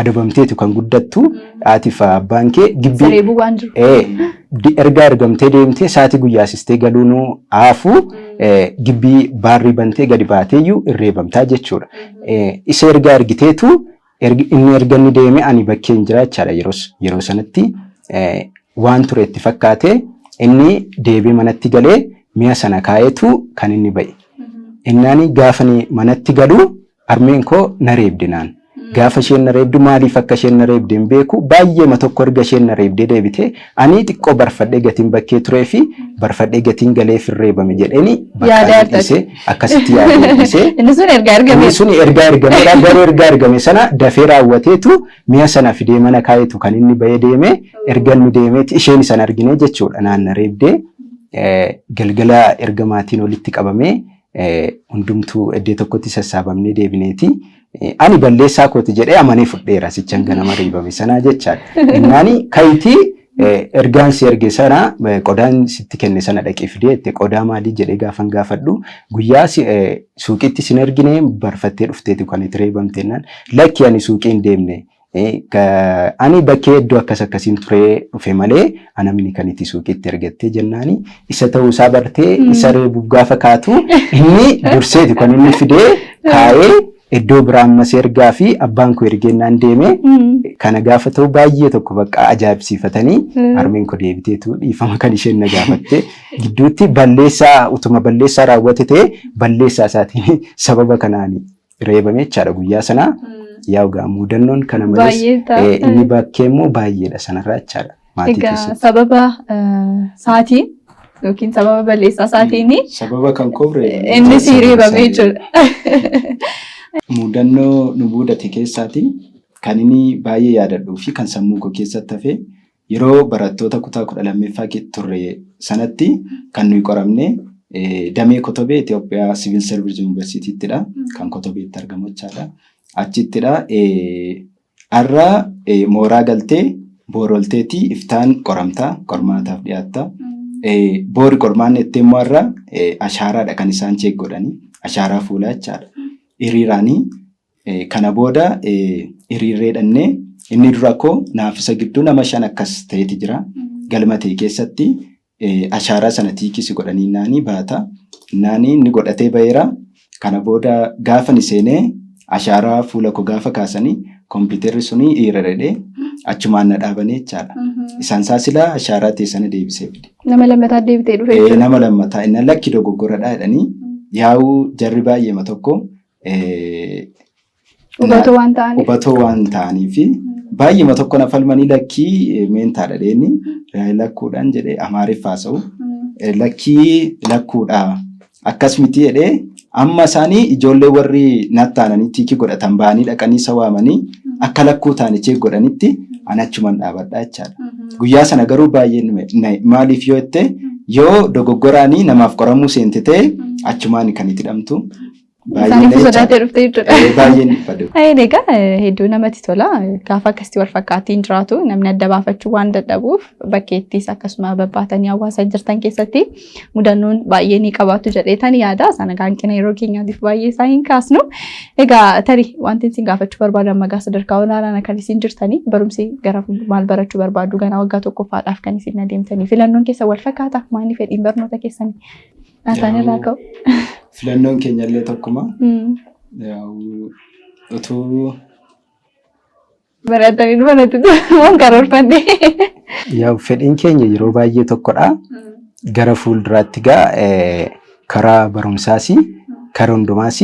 adabamteetu kan guddattu haatiif abbaan kee gibbii ergaa ergamtee deemtee sa'aatii guyyaasistee galuunuu haafu gibbii baarrii bantee gadi baateeyyuu irreebamtaa jechuudha. Isa ergaa ergiteetu inni erganni deeme ani bakkeen jira jechaadha yeroo sanatti waan ture itti fakkaate inni deebii manatti galee mi'a sana kaayetu kan inni ba'e. Innaani gaafani manatti galu armeen koo na reebde naan. Gaafa isheen na reebdu maaliif akka isheen na reebde hin beeku baay'ee tokko erga isheen na reebdee deebite ani xiqqoo barfadhee gatiin bakkee turee fi barfadhee gatiin galee firreebame jedheeni bakka dhiisee akkasitti yaadee inni sun ergaa ergame. Inni sun ergaa ergame garuu ergaa ergame sana dafee raawwateetu mi'a sana fidee mana kaayetu kan inni ba'ee deeme erga inni deemeeti isheen sana argine jechuudha naan na reebdee galgala erga maatiin walitti qabamee hundumtuu iddoo tokkotti sassaabamnee deebineeti. Ani balleessaa kooti jedhee amanee fudheera sichan ganama reebame sana jechaadha. Innaani kayitii ergaan si erge sana qodaan sitti kenne sana dhaqee fidee itti qodaa maalii jedhee gaafan gaafadhu guyyaa suuqitti sin ergine barfattee dhufteetu kan itti reebamteennan lakki ani suuqii hin deemne. Ani bakkee iddoo akkasiin turee dhufe malee anamni kan itti suuqitti ergattee jennaani isa ta'uu isaa bartee isa reebuuf gaafa kaatu inni durseetu kan inni fidee kaa'ee iddoo biraan maseergaa fi abbaan koo ergennaan deeme kana gaafa ta'u baay'ee tokko bakka ajaa'ibsiifatanii armeen koo deebiteetu dhiifama kan isheen na gaafatte gidduutti utuma balleessaa raawwate ta'e balleessaa isaatiin sababa kanaan reebame jechaadha guyyaa sana. Yaa mudannoon kana malees inni bakkee immoo baay'eedha sanarraa jechaadha maatii keessatti. Sababa saatiin yookiin sababa balleessaa saatiin sababa kan kobre inni si reebame jechuudha. Mudannoo nu mudate keessaati kan inni baay'ee yaadadhuu fi kan sammuu koo keessatti hafe yeroo barattoota kutaa 12ffaa turre sanatti kan nuyi qoramne damee Kotobee Itoophiyaa Civil Service University'ttidha kan Kotobeetti argamu jechaadha. Achittidha har'a mooraa galtee boorolteetii iftaan qoramtaa qormaataaf dhiyaatta. Boori qormaanni itti immoo har'a ashaaraadha kan isaan cheek godhanii ashaaraa fuulaa jechaadha. Hiriiraanii kana booda hiriirreedhannee inni dura koo naafisa gidduu nama 5 akkas ta'eeti jira. Galmatee keessatti ashaaraa sana tiikisi godhanii naanii baata. Naanii inni godhatee ba'eera. Kana booda gaafa ni seenee ashaaraa fuula koo gaafa kaasanii kompiitarri suni hiriiradhee achumaan na dhaabanii jechaadha. Isaan saasilaa ashaaraa teessana deebisee fide. Nama lammataa deebitee dhufe jechuudha. Nama lammataa inni lakki dogoggoradhaa jedhanii yaa'u jarri baay'eema tokko hubatoo waan ta'anii fi baay'eema tokko na falmanii lakkii meentaadha dheenni lakkuudhaan jedhee amaariffaa sa'u lakkuudha akkas miti jedhee amma isaanii ijoollee warri nattaananii tiikii godhatan ba'anii dhaqanii sawaamanii akka lakkuu taane cheek godhanitti anachuman dhaabadhaa jechaadha. Guyyaa sana garuu baay'ee maaliif yoo jette yoo dogoggoraanii namaaf qoramuu seente ta'e achumaan kan itti hidhamtu. Isaaniif sodaatee dhuftee jechuudha. Baay'een dhufadhu. Egaa hedduu namatti tola. Gaafa akkasii wal fakkaatiin jiraatu namni adda baafachuu waan dadhabuuf bakkeettis akkasuma babbaatanii hawaasa jirtan keessatti mudannoon baay'ee ni qabaatu jedheetan yaada. Sana hanqina yeroo keenyaatiif baay'ee isaa hin kaasnu. Egaa tarii wanti isin gaafachuu barbaadan magaa sadarkaa olaanaa kan isin jirtanii barumsi gara maal barachuu barbaadu ganaa waggaa tokkoffaadhaaf kan isin adeemtanii filannoon keessa wal fakkaata maanii fedhiin barnoota keessanii isaanirraa ka'u. Filannoon keenya illee tokkuma. Utuu baratanii baratu waan karoorfanne. Fedhiin keenya yeroo baay'ee tokkodha. gara fuulduraatti karaa barumsaas karaa hundumaas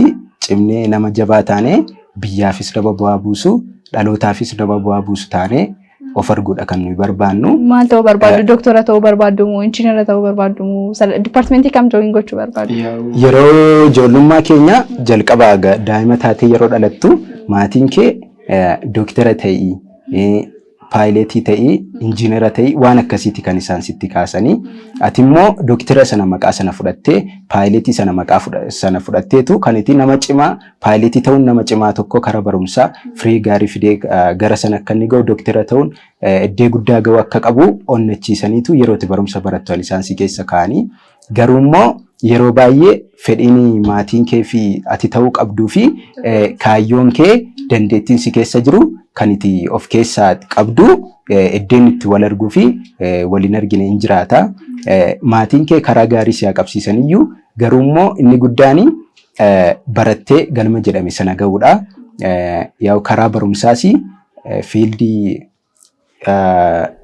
cimnee nama jabaa taanee biyyaafis nama bu'aa buusu dhalootaafis nama bu'aa buusu taanee of arguudha kan nuyi barbaannu. Maal ta'uu barbaaddu? Doktora ta'uu barbaaddu moo injiinara ta'uu barbaaddu moo dipaartimentii kam jooyin gochuu barbaaddu? Yeroo ijoollummaa keenya jalqabaa daa'ima taatee yeroo dhalattu maatiin kee doktara ta'ii, paayileetii ta'ii, injiinara ta'ii waan akkasiiti kan isaan sitti kaasanii. Ati immoo doktara sana maqaa sana fudhattee paayileetii sana maqaa sana fudhatteetu kan itti nama cimaa paayileetii ta'uun nama cimaa tokko karaa barumsaa firii gaarii fidee gara sana akka inni ga'u doktara ta'uun iddoo guddaa ga'u akka qabu onnachiisaniitu yerootti barumsa barattu lisaansii keessa kaa'anii. Garuu immoo yeroo baay'ee fedhiin maatiin kee fi ati ta'uu qabduu fi kaayyoon kee dandeettiin si keessa jiru kan itti of keessaa qabdu iddeen itti wal arguu fi waliin argine hin jiraata. Maatiin kee karaa gaarii si haa qabsiisaniyyuu garuu immoo inni guddaan barattee galma jedhame sana ga'uudha. Yaa karaa barumsaas fiildii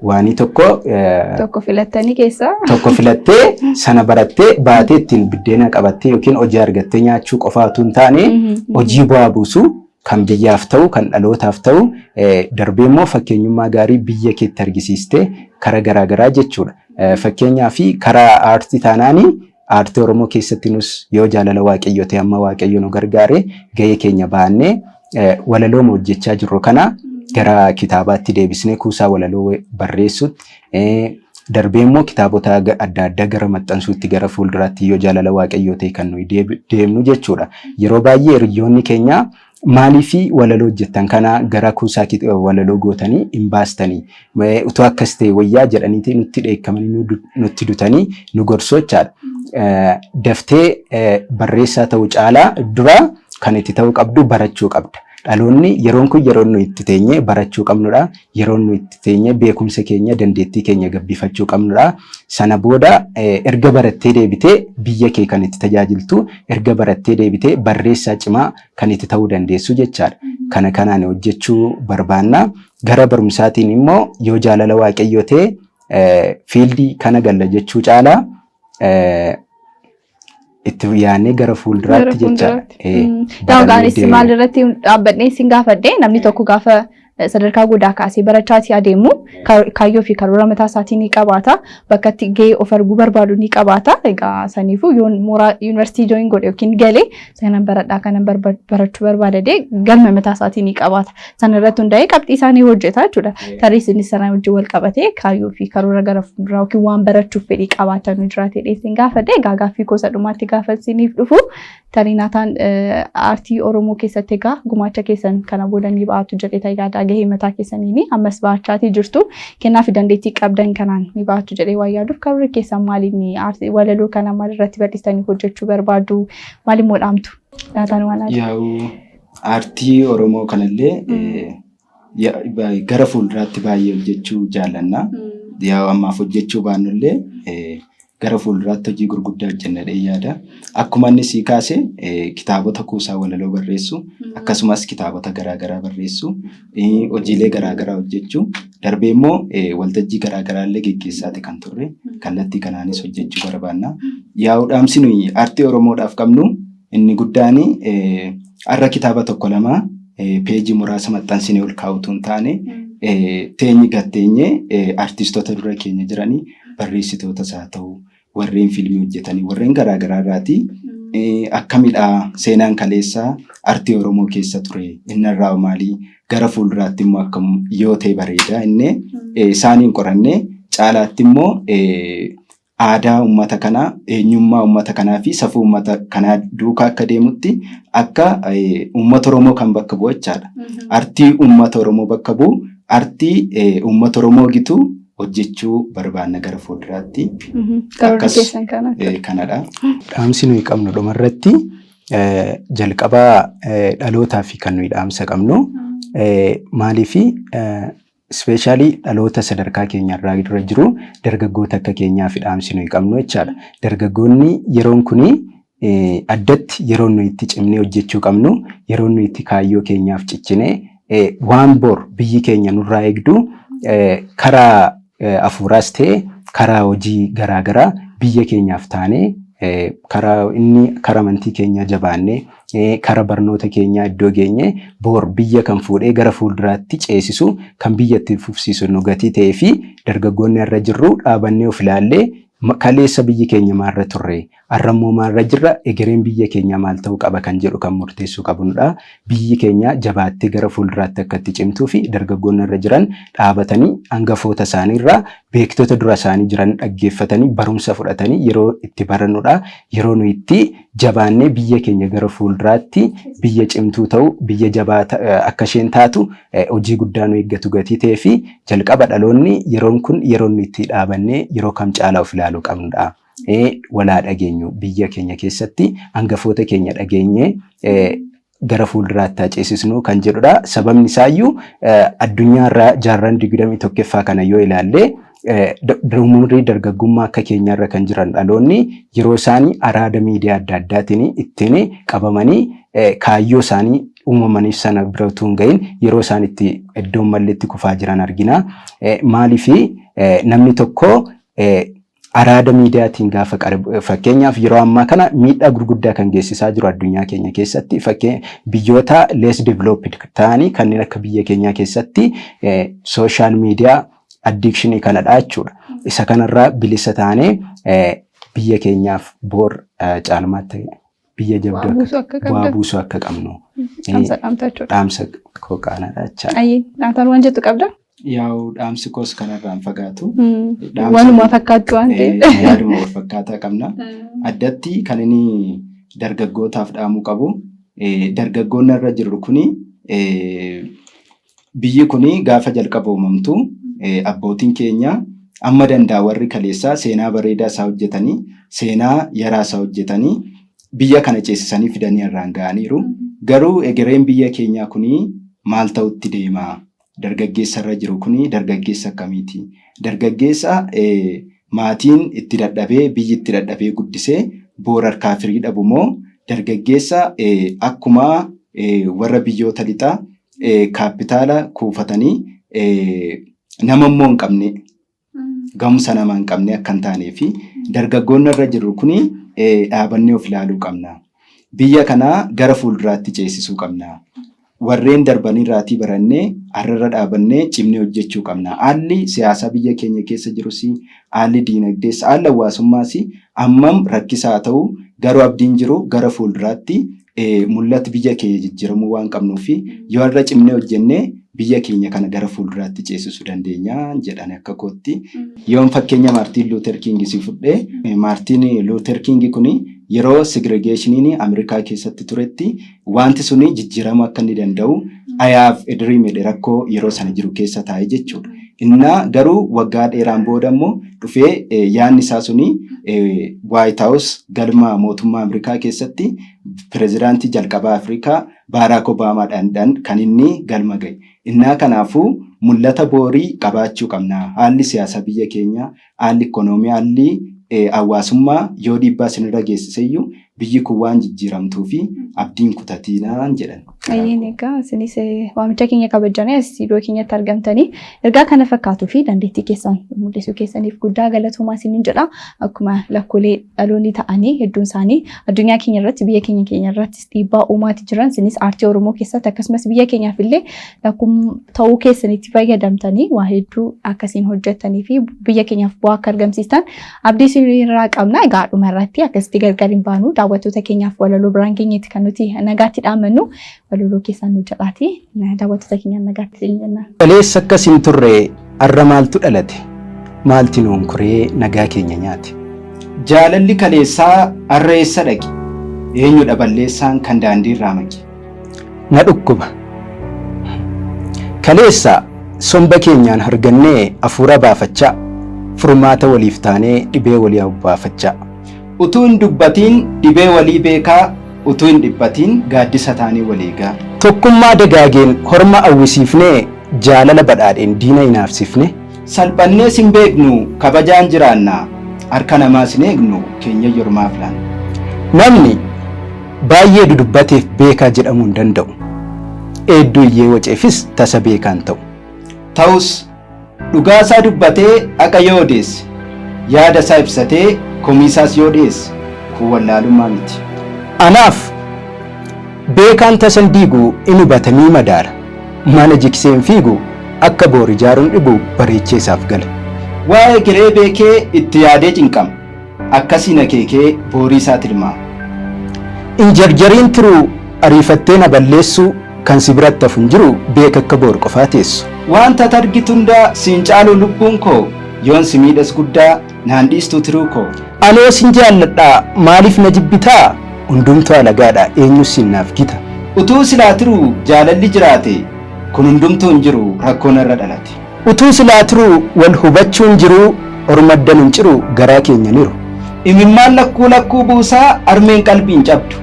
waanii tokko filattanii keessaa tokko filattee sana barattee baatee ittiin biddeena qabattee yookiin hojii argattee nyaachuu qofa utuu hin taane hojii bu'aa buusu kan biyyaaf ta'u kan dhalootaaf ta'u darbee immoo fakkeenyummaa gaarii biyya keetti argisiistee karaa garaagaraa jechuudha. Fakkeenyaaf karaa aartii taanaanii aartii Oromoo keessatti nus yoo jaalala waaqayyoo ta'e amma waaqayyo nu gargaare gahee keenya baannee walaloo hojjechaa jirru kana gara kitaabaatti deebisnee kuusaa walaloo barreessuutti darbee immoo kitaabota adda addaa gara maxxansuutti gara fuulduraatti yoo jaalala waaqayyoo ta'e kan nuyi deemnu jechuudha. Yeroo baay'ee hiriyoonni keenya maaliif walaloo hojjettan kana gara kuusaa walaloo gootanii hin baastanii utuu akkas ta'e wayyaa jedhaniiti nutti dheekkamanii nutti dutanii nu gorsochaadha. Daftee barreessaa ta'uu caalaa dura kan itti ta'uu qabdu barachuu qabda. Dhaloonni yeroon kun yeroon nuyi itti teenye barachuu qabnudha. Yeroon nuyi itti teenye beekumsa keenya dandeettii keenya gabbifachuu qabnudha. Sana booda erga barattee deebitee biyya kee kan itti tajaajiltu erga barattee deebitee barreessaa cimaa kan itti ta'uu dandeessu jechaadha. Kana kanaan hojjechuu barbaanna. Gara barumsaatiin immoo yoo jaalala waaqayyoo ta'e fiildii kana galla jechuu caalaa itti yaadnee gara fuulduraatti jechaadha. Daawwaanis maal irratti dhaabbadhee isin gaafadhee namni tokko gaafa sadarkaa guddaa kaasee barachaatii adeemu kaayyoo fi karoora mataa isaatii ni qabaata. Bakka itti gahee of arguu barbaadu ni qabaata. Egaa saniifuu yoo mooraa yuunivarsiitii jooyin godhe yookiin galee sanan baradhaa kanan barachuu barbaadadee galma mataa isaatii ni qabaata. Sana irratti hundaa'ee qabxii isaanii hojjeta jechuudha. Tarii isinis sana wajjin wal qabatee kaayyoo fi karoora gara fuulduraa yookiin waan barachuuf fedhii qabaatan jiraatee isin gaafadhee egaa gaaffii gosa dhumaatti gaafa isiniif dhufu tarii naataan aartii Oromoo keessatti egaa gumaacha keessan kana boodanii ba'aatu jedhee tajaajila gahee mataa keessaniini ammas baachaatii jirtu kennaa fi dandeettii qabdan kanaan ni baatu jedhee waa yaaduuf karoora keessan maaliin aartii walaloo kana maal irratti bal'istanii hojjechuu barbaadu maaliin modhaamtu naataan waan yaa'u aartii Oromoo kanallee gara fuulduraatti baay'ee hojjechuu jaallanna. Yaa'u ammaaf hojjechuu baannullee gara fuulduraatti hojii gurguddaa hojjennee yaada. Akkuma inni sii kaase kitaabota kuusaa walaloo barreessu akkasumas kitaabota garaagaraa barreessu hojiilee garaagaraa hojjechuu darbee immoo waltajjii garaagaraa illee geggeessaati kan turre kallattii kanaanis hojjechuu barbaanna. Yaa'u dhaamsi nuyi aartii Oromoodhaaf qabnu inni guddaan har'a kitaaba tokko lama peejii muraasa maxxansinee ol kaa'utu hin taane teenyi gatteenye aartistoota dura keenya jiranii barreessitoota isaa ta'uu warreen fiilmii hojjetanii warreen garaagaraati akkamidha seenaan kaleessaa aartii Oromoo keessa ture innarraa maalii gara fuulduraatti immoo akkam yoo ta'e bareeda inni isaaniin qorannee caalaatti immoo aadaa uummata kanaa eenyummaa uummata kanaa fi safuu uummata kanaa duukaa akka deemutti akka uummata Oromoo kan bakka bu'u jechaadha. Aartii uummata Oromoo bakka bu'u aartii uummata Oromoo gitu hojjechuu barbaanna gara fuulduraatti. Kanadha. Dhaamsi nuyi qabnu dhumarratti jalqabaa dhalootaa fi kan nuyi dhaamsa qabnu maaliifi ispeeshaalii dhaloota sadarkaa keenyarraa dura jiru dargaggoota akka keenyaaf dhaamsi nuyi qabnu jechaadha. Dargaggoonni yeroon kuni addatti yeroon nuyi itti cimnee hojjechuu qabnu yeroon nuyi itti kaayyoo keenyaaf ciccinee waan bor biyyi keenya nurraa eegdu karaa hafuuraas ta'e karaa hojii garaagaraa biyya keenyaaf taanee karaa amantii keenya jabaannee karaa barnoota keenyaa iddoo geenye boor biyya kan fuudhee gara fuulduraatti ceesisu kan biyyatti fufsiisu nu gatii ta'ee fi dargaggoonni irra jirru dhaabannee of ilaallee kaleessa biyyi keenya maalirra turre arrammoo maalirra jirra egereen biyya keenya maal ta'uu qaba kan jedhu kan murteessuu qabnudha. Biyyi keenya jabaattee gara fuulduraatti akka itti cimtuu fi dargaggoonni irra jiran dhaabatanii hangafoota isaaniirraa beektota dura isaanii jiran dhaggeeffatanii barumsa fudhatanii yeroo itti barannudha. Yeroo nu itti jabaannee biyya keenya gara fuulduraatti biyya cimtuu ta'u biyya jabaata akka isheen taatu hojii guddaa nu eeggatu gatii ta'ee fi jalqaba dhaloonni yeroon kun yeroo nu itti dhaabannee yeroo kam caalaa of ilaaluu qabnudha. Walaa dhageenyu biyya keenya keessatti hangafoota keenya dhageenye gara fuulduraatti ceesisnu kan jedhudha. Sababni isaayyuu addunyaarraa jaarran 21ffaa kana yoo ilaalle umurii dargaggummaa akka keenyarra kan jiran dhaloonni yeroo isaanii araada miidiyaa adda addaatiin ittiin qabamanii kaayyoo isaanii uumamaniif sana bira utuu hin gahin yeroo isaan itti iddoon malleetti kufaa jiran argina. Maaliifi namni tokko araada miidiyaatiin gaafa fakkeenyaaf yeroo ammaa kana miidhaa gurguddaa kan geessisaa jiru addunyaa keenya keessatti biyyoota less developed ta'anii kanneen akka biyya keenyaa keessatti social media addiction kanadha jechuudha. Isa kanarraa bilisa taanee biyya keenyaaf boor caalmaatti biyya jabduu bu'aa buusuu akka qabnu. Dhaamsa qooqaanadha jechaadha. Ayyee dhaataan waan jettu qabda? Yaa'u dhaamsi koos kanarraan fagaatu. Waanuma fakkaatu waan ta'eef. Yaaduma wal fakkaataa qabna. Addatti kan inni dargaggootaaf dhaamuu qabu. Dargaggoonni irra jirru kuni biyyi kuni gaafa jalqaba uumamtu abbootiin keenya amma danda'a warri kaleessaa seenaa bareedaa isaa hojjetanii seenaa yaraa isaa hojjetanii biyya kana ceesisanii fidanii irraan ga'aniiru. Garuu egereen biyya keenyaa kuni maal ta'utti deema? Dargaggeessa irra jiru kuni dargaggeessa akkamiiti? Dargaggeessa maatiin itti dadhabee biyyi itti dadhabee guddisee boor harkaa firii dhabu moo dargaggeessa akkuma warra biyyoota lixaa kaapitaala kuufatanii nama immoo hin qabne gamsa nama hin qabne akka hin taanee fi dargaggoonni irra jiru kuni dhaabannee of ilaaluu qabna. Biyya kana gara fuulduraatti ceesisuu qabna. Warreen darbanii irraatii barannee har'arra dhaabannee cimnee hojjechuu qabna. Haalli siyaasa biyya keenya keessa jirus haalli diinagdees haalli hawaasummaas ammam rakkisaa ta'u garuu abdiin jiru gara fuulduraatti mul'ata biyya keenya jijjiiramuu waan qabnuuf yoo har'a cimnee hojjennee biyya keenya kana gara fuulduraatti ceesisuu dandeenya jedhan akka kootti. Yoon fakkeenya Maartiin Luuter King si fudhee Maartiin Luuter King kuni yeroo segregationii Ameerikaa keessatti turetti wanti suni jijjiirama akka inni danda'u I have a dream rakkoo yeroo sana jiru keessa taa'e jechuudha. Inna garuu waggaa dheeraan booda immoo dhufee yaanni isaa suni White House galma mootummaa Ameerikaa keessatti pirezidaantii jalqabaa Afrikaa Barack Obamaadhaan kan inni galma ga'e. Innaa kanaafuu mul'ata boorii qabaachuu qabna. Haalli siyaasa biyya keenya, haalli ikoonoomii, haalli hawaasummaa yoo dhiibbaa isinirra geessiseyyuu biyyi kun waan jijjiiramtuu fi abdiin kutatiinaan jedhan. Ayyeen egaa isinis waamicha keenya kabajanii as iddoo keenyatti argamtanii ergaa kana fakkaatuu fi dandeettii keessan mul'isuu keessaniif guddaa galatoomaa isiniin jedha. Akkuma lakkoolee dhaloonni ta'anii hedduun isaanii addunyaa keenya irratti biyya keenya irratti dhiibbaa uumaati jiran isinis aartii Oromoo keessatti akkasumas biyya keenyaaf illee lakkuma ta'uu keessanitti fayyadamtanii waa hedduu akkasiin hojjettanii fi biyya keenyaaf bu'aa akka argamsiistan abdii isinirraa qabna. Egaa dhuma irratti akkasitti gargar hin baanu daawwattoota keenyaaf walaloo biraan keenyatti kan nuti nagaatti dhaamannu walaloo keessaan nu jedhaati daawwattoota keenyaan nagaatti jenna. Kaleessa akkas hin turre har'a maaltu dhalate? Maalti nuun kuree nagaa keenya nyaate? Jaalalli kaleessaa har'a eessa dhaqe? Eenyudha balleessaan kan daandii irraa maqe? Na dhukkuba. Kaleessa somba keenyaan hargannee hafuura baafachaa furmaata waliif taanee dhibee walii abbaafachaa. Utuu hin dubbatiin dhibee walii beekaa, utuu hin dhibbatiin gaaddisa taanii waliigaa. Tokkummaa dagaageen horma awwisiifnee jaalala badhaadheen diina hinaafsifne. Salphannees hin beeknu kabajaan jiraanna harka namaas hin eegnu keenya yormaaf laanna. Namni baay'ee dudubbateef beekaa jedhamuu hin danda'u. Eedduu iyyee waceefis tasa beekaan ta'u. Ta'us dhugaasaa dubbatee akka yoo odeesse yaada isaa ibsatee komiisaas yoo dhiyeesse kun wallaalummaa miti. Anaaf beekaan tasan diigu inni hubatanii madaala. Mana jikseen fiigu akka boor ijaaruun dhibu bareechee isaaf gala. Waa'ee giree beekee itti yaadee cinqama. Akkasiin akeekee boorii isaa tilmaama. Injarjariin turuu ariifattee na balleessuu kan si biratti hafu hin jiru beeka akka boor qofaa teessu. Wanta targitu hundaa siin caalu lubbuun koo yoon si miidhas guddaa naan dhiistuu tiruu koo. Anoo sin jaalladhaa maaliif na jibbitaa hundumtuu alagaadha eenyus sinnaaf gita. Utuu silaa tiruu jaalalli jiraate kun hundumtuu hin jiru rakkoon irra dhalate. Utuu silaa turuu wal hubachuu hin jiru ormaddan hin ciru garaa keenya niru. Imimmaan lakkuu buusaa armeen qalbiin cabdu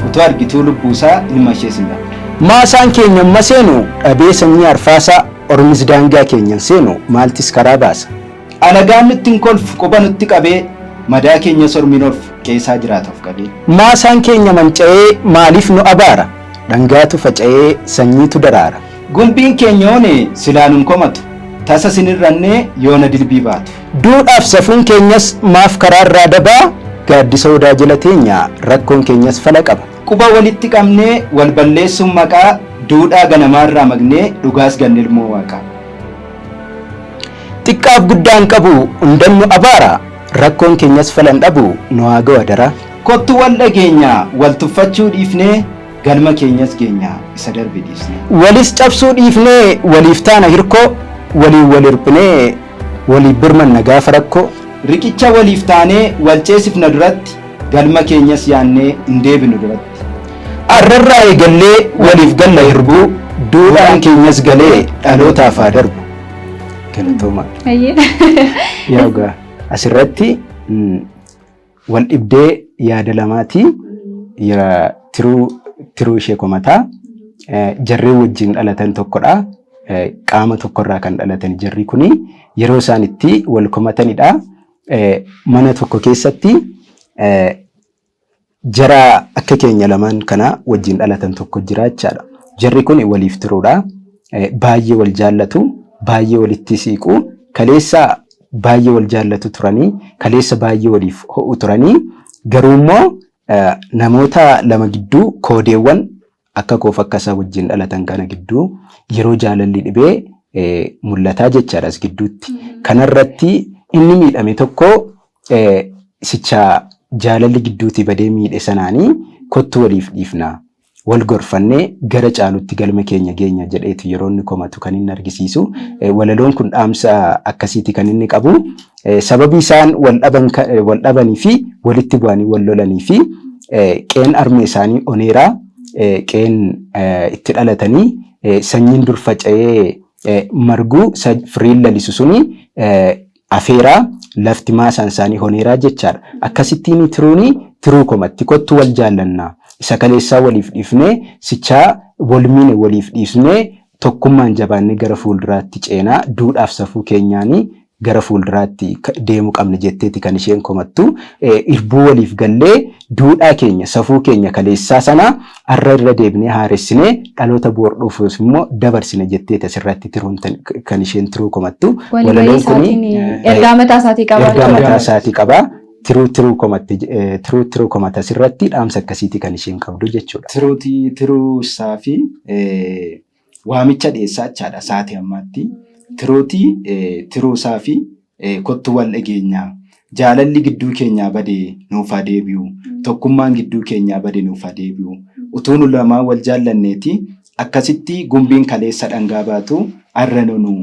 utuu argituu lubbuusaa ilma ishees hin dhabdu. Maasaan keenya amma seenu dhabee sanyii arfaasaa ormis daangaa keenyan seenu maaltis karaa baasa. Alagaan nutti hin kolfu quba nutti qabee madaa keenya sormiin olfu keessaa jiraatuuf qabee. Maasaan keenya manca'ee maaliif nu abaara dhangaatu faca'ee sanyiitu daraara. Gumbiin keenya yoone silaa nun komatu tasa sinirrannee yoona dilbii baatu. Duudhaaf safuun keenyas maaf karaa irraa dabaa gaaddisa odaa jala teenya rakkoon keenyas fala qaba. Quba walitti qabnee wal balleessuun maqaa duudhaa ganamaarraa magnee dhugaas ganne ilmoo waaqaa. Xiqqaaf guddaan qabu hundannu abaara rakkoon keenyas falan dhabu nu haa ga'u adara. Kottu wal dhageenya wal tuffachuu dhiifnee galma keenyas geenya isa darbe dhiisne. Walis cabsuu dhiifnee waliif taana hirkoo waliin wal hirphinee waliif birmanna gaafa rakkoo. Riqicha waliif taanee wal ceesifna duratti galma keenyas yaannee hin deebinu duratti. Arrarraa eegallee waliif galla hirbuu duudhaan keenyas galee dhalootaaf haa darbu. Galatooma. Yaagaa asirratti wal dhibdee yaada lamaati tiruu ishee komataa jarree wajjin dhalatan tokkodha. Qaama tokkorraa kan dhalatan jarri kuni yeroo isaan itti wal komatanidha. Mana tokko keessatti jara akka keenya lamaan kana wajjin dhalatan tokko jira jechaadha. Jarri kun waliif tiruudha. Baay'ee wal jaallatu, baay'ee walitti siiqu, kaleessa baay'ee wal jaallatu turanii, kaleessa baay'ee waliif ho'u turanii, garuu immoo namoota lama gidduu koodeewwan akka koof akka isaa wajjin dhalatan kana gidduu yeroo jaalalli dhibee mul'ataa jechaadha as gidduutti. Kanarratti inni miidhame tokko sicha jaalalli gidduutti badee miidhe sanaanii kottu waliif dhiifnaa wal gorfannee gara caalutti galma keenya geenya jedheetu yeroo inni komatu kan inni argisiisu. Walaloon kun dhaamsa akkasiiti kan inni qabu. Sababii isaan wal dhabanii fi walitti bu'anii wal lolanii fi qeen armee isaanii oneeraa qeen itti dhalatanii sanyiin dur faca'ee marguu firiin lalisu suni afeeraa lafti maasaan isaanii honeeraa jechaadha. Akkasittiin tiruu komatti kottu wal jaallannaa. Isa kaleessaa waliif dhiifnee sichaa walmiine waliif dhiifnee tokkummaan jabaannee gara fuulduraatti ceenaa duudhaaf safuu keenyaanii gara fuulduraatti deemuu qabna jetteeti kan isheen komattu. Irbuu waliif gallee duudhaa keenya safuu keenya kaleessaa sana har'a irra deebinee haaressinee dhaloota boor dhufuus immoo dabarsine jetteeti asirratti tiruun kan isheen tiruu komattu. Walaloon kun ergaa mataa isaatii qaba. Tiruu komata asirratti dhaamsa akkasiiti kan isheen qabdu jechuudha. Tiruu isaa fi waamicha dhiyeessaa jechaadha sa'aatii ammaatti. Tiruu isaa fi kottu wal dhageenyaa jaalalli gidduu keenyaa badee nuuf haa deebi'u. Tokkummaan gidduu keenyaa badee nuuf haa deebi'u. Utuu nu lamaan wal jaallanneeti akkasitti gumbiin kaleessa dhangaa baatu arra nunu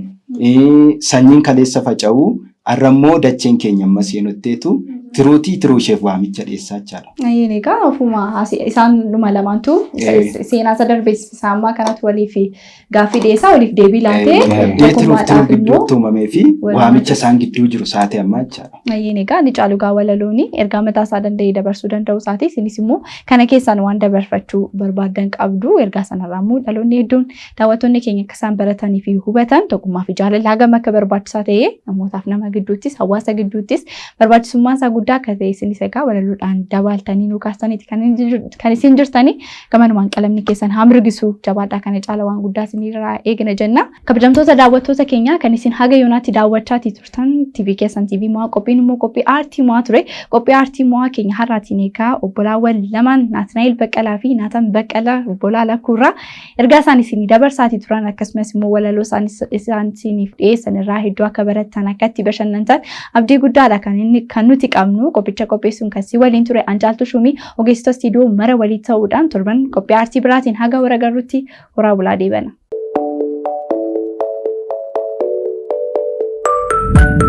sanyiin kaleessa faca'u arra immoo dacheen keenya amma seenotteetu tiruu isheef waamicha dhiyeessaa jechaadha. Egaa ofuma isaan dhuma lamaantu seenaa isa darbeessisaa ammaa kanatti waliif gaaffii dhiyeessaa waliif deebii laatee tiruu gidduutti uumamee fi waamicha isaan gidduu jiru sa'aatii ammaa jechaadha. Egaa ni caalu gaa walalooni ergaa mataa isaa danda'ee dabarsuu danda'u isaati. Isinis immoo kana keessaan waan dabarfachuu barbaadan qabdu ergaa sanarraa immoo dhaloonni hedduun daawwattoonni keenya akka isaan baratanii fi hubatan tokkummaa fi jaalala hagam akka barbaachisaa ta'ee namootaaf nama gidduuttis hawaasa gidduuttis barbaachisummaan isaa guddaa akka ta'e isinis egaa walaluudhaan dabaaltanii nu kaastaniiti kan isin jirtanii gamanumaan qalamni keessan hamirgisu jabaadhaa kana caala waan guddaa isinirraa eegna jenna. Kabajamtoota daawwattoota keenya kan isin haga yoonaatti daawwachaatii turtan TV keessan TV mo'aa qophiin immoo qophii aartii mo'aa ture. Qophii aartii mo'aa keenya har'aatiin egaa obbolaawwan lamaan Naatnaa'el Baqqalaa fi Naataan Baqqalaa obbolaa Lakkuurraa ergaa isaan isinii dabarsaatii turan akkasumas immoo walaloo isaan isiniif dhiyeessan irraa hedduu akka barattan akka itti bashannantan abdii guddaadha kan nuti qabnu. Qophicha qopheessuun kan si waliin ture Anjaaltuu Shumii ogeessitoota istiidiyoo mara walii ta'uudhaan torban qophii aartii biraatiin haga waragarrutti horaa bulaa deebana.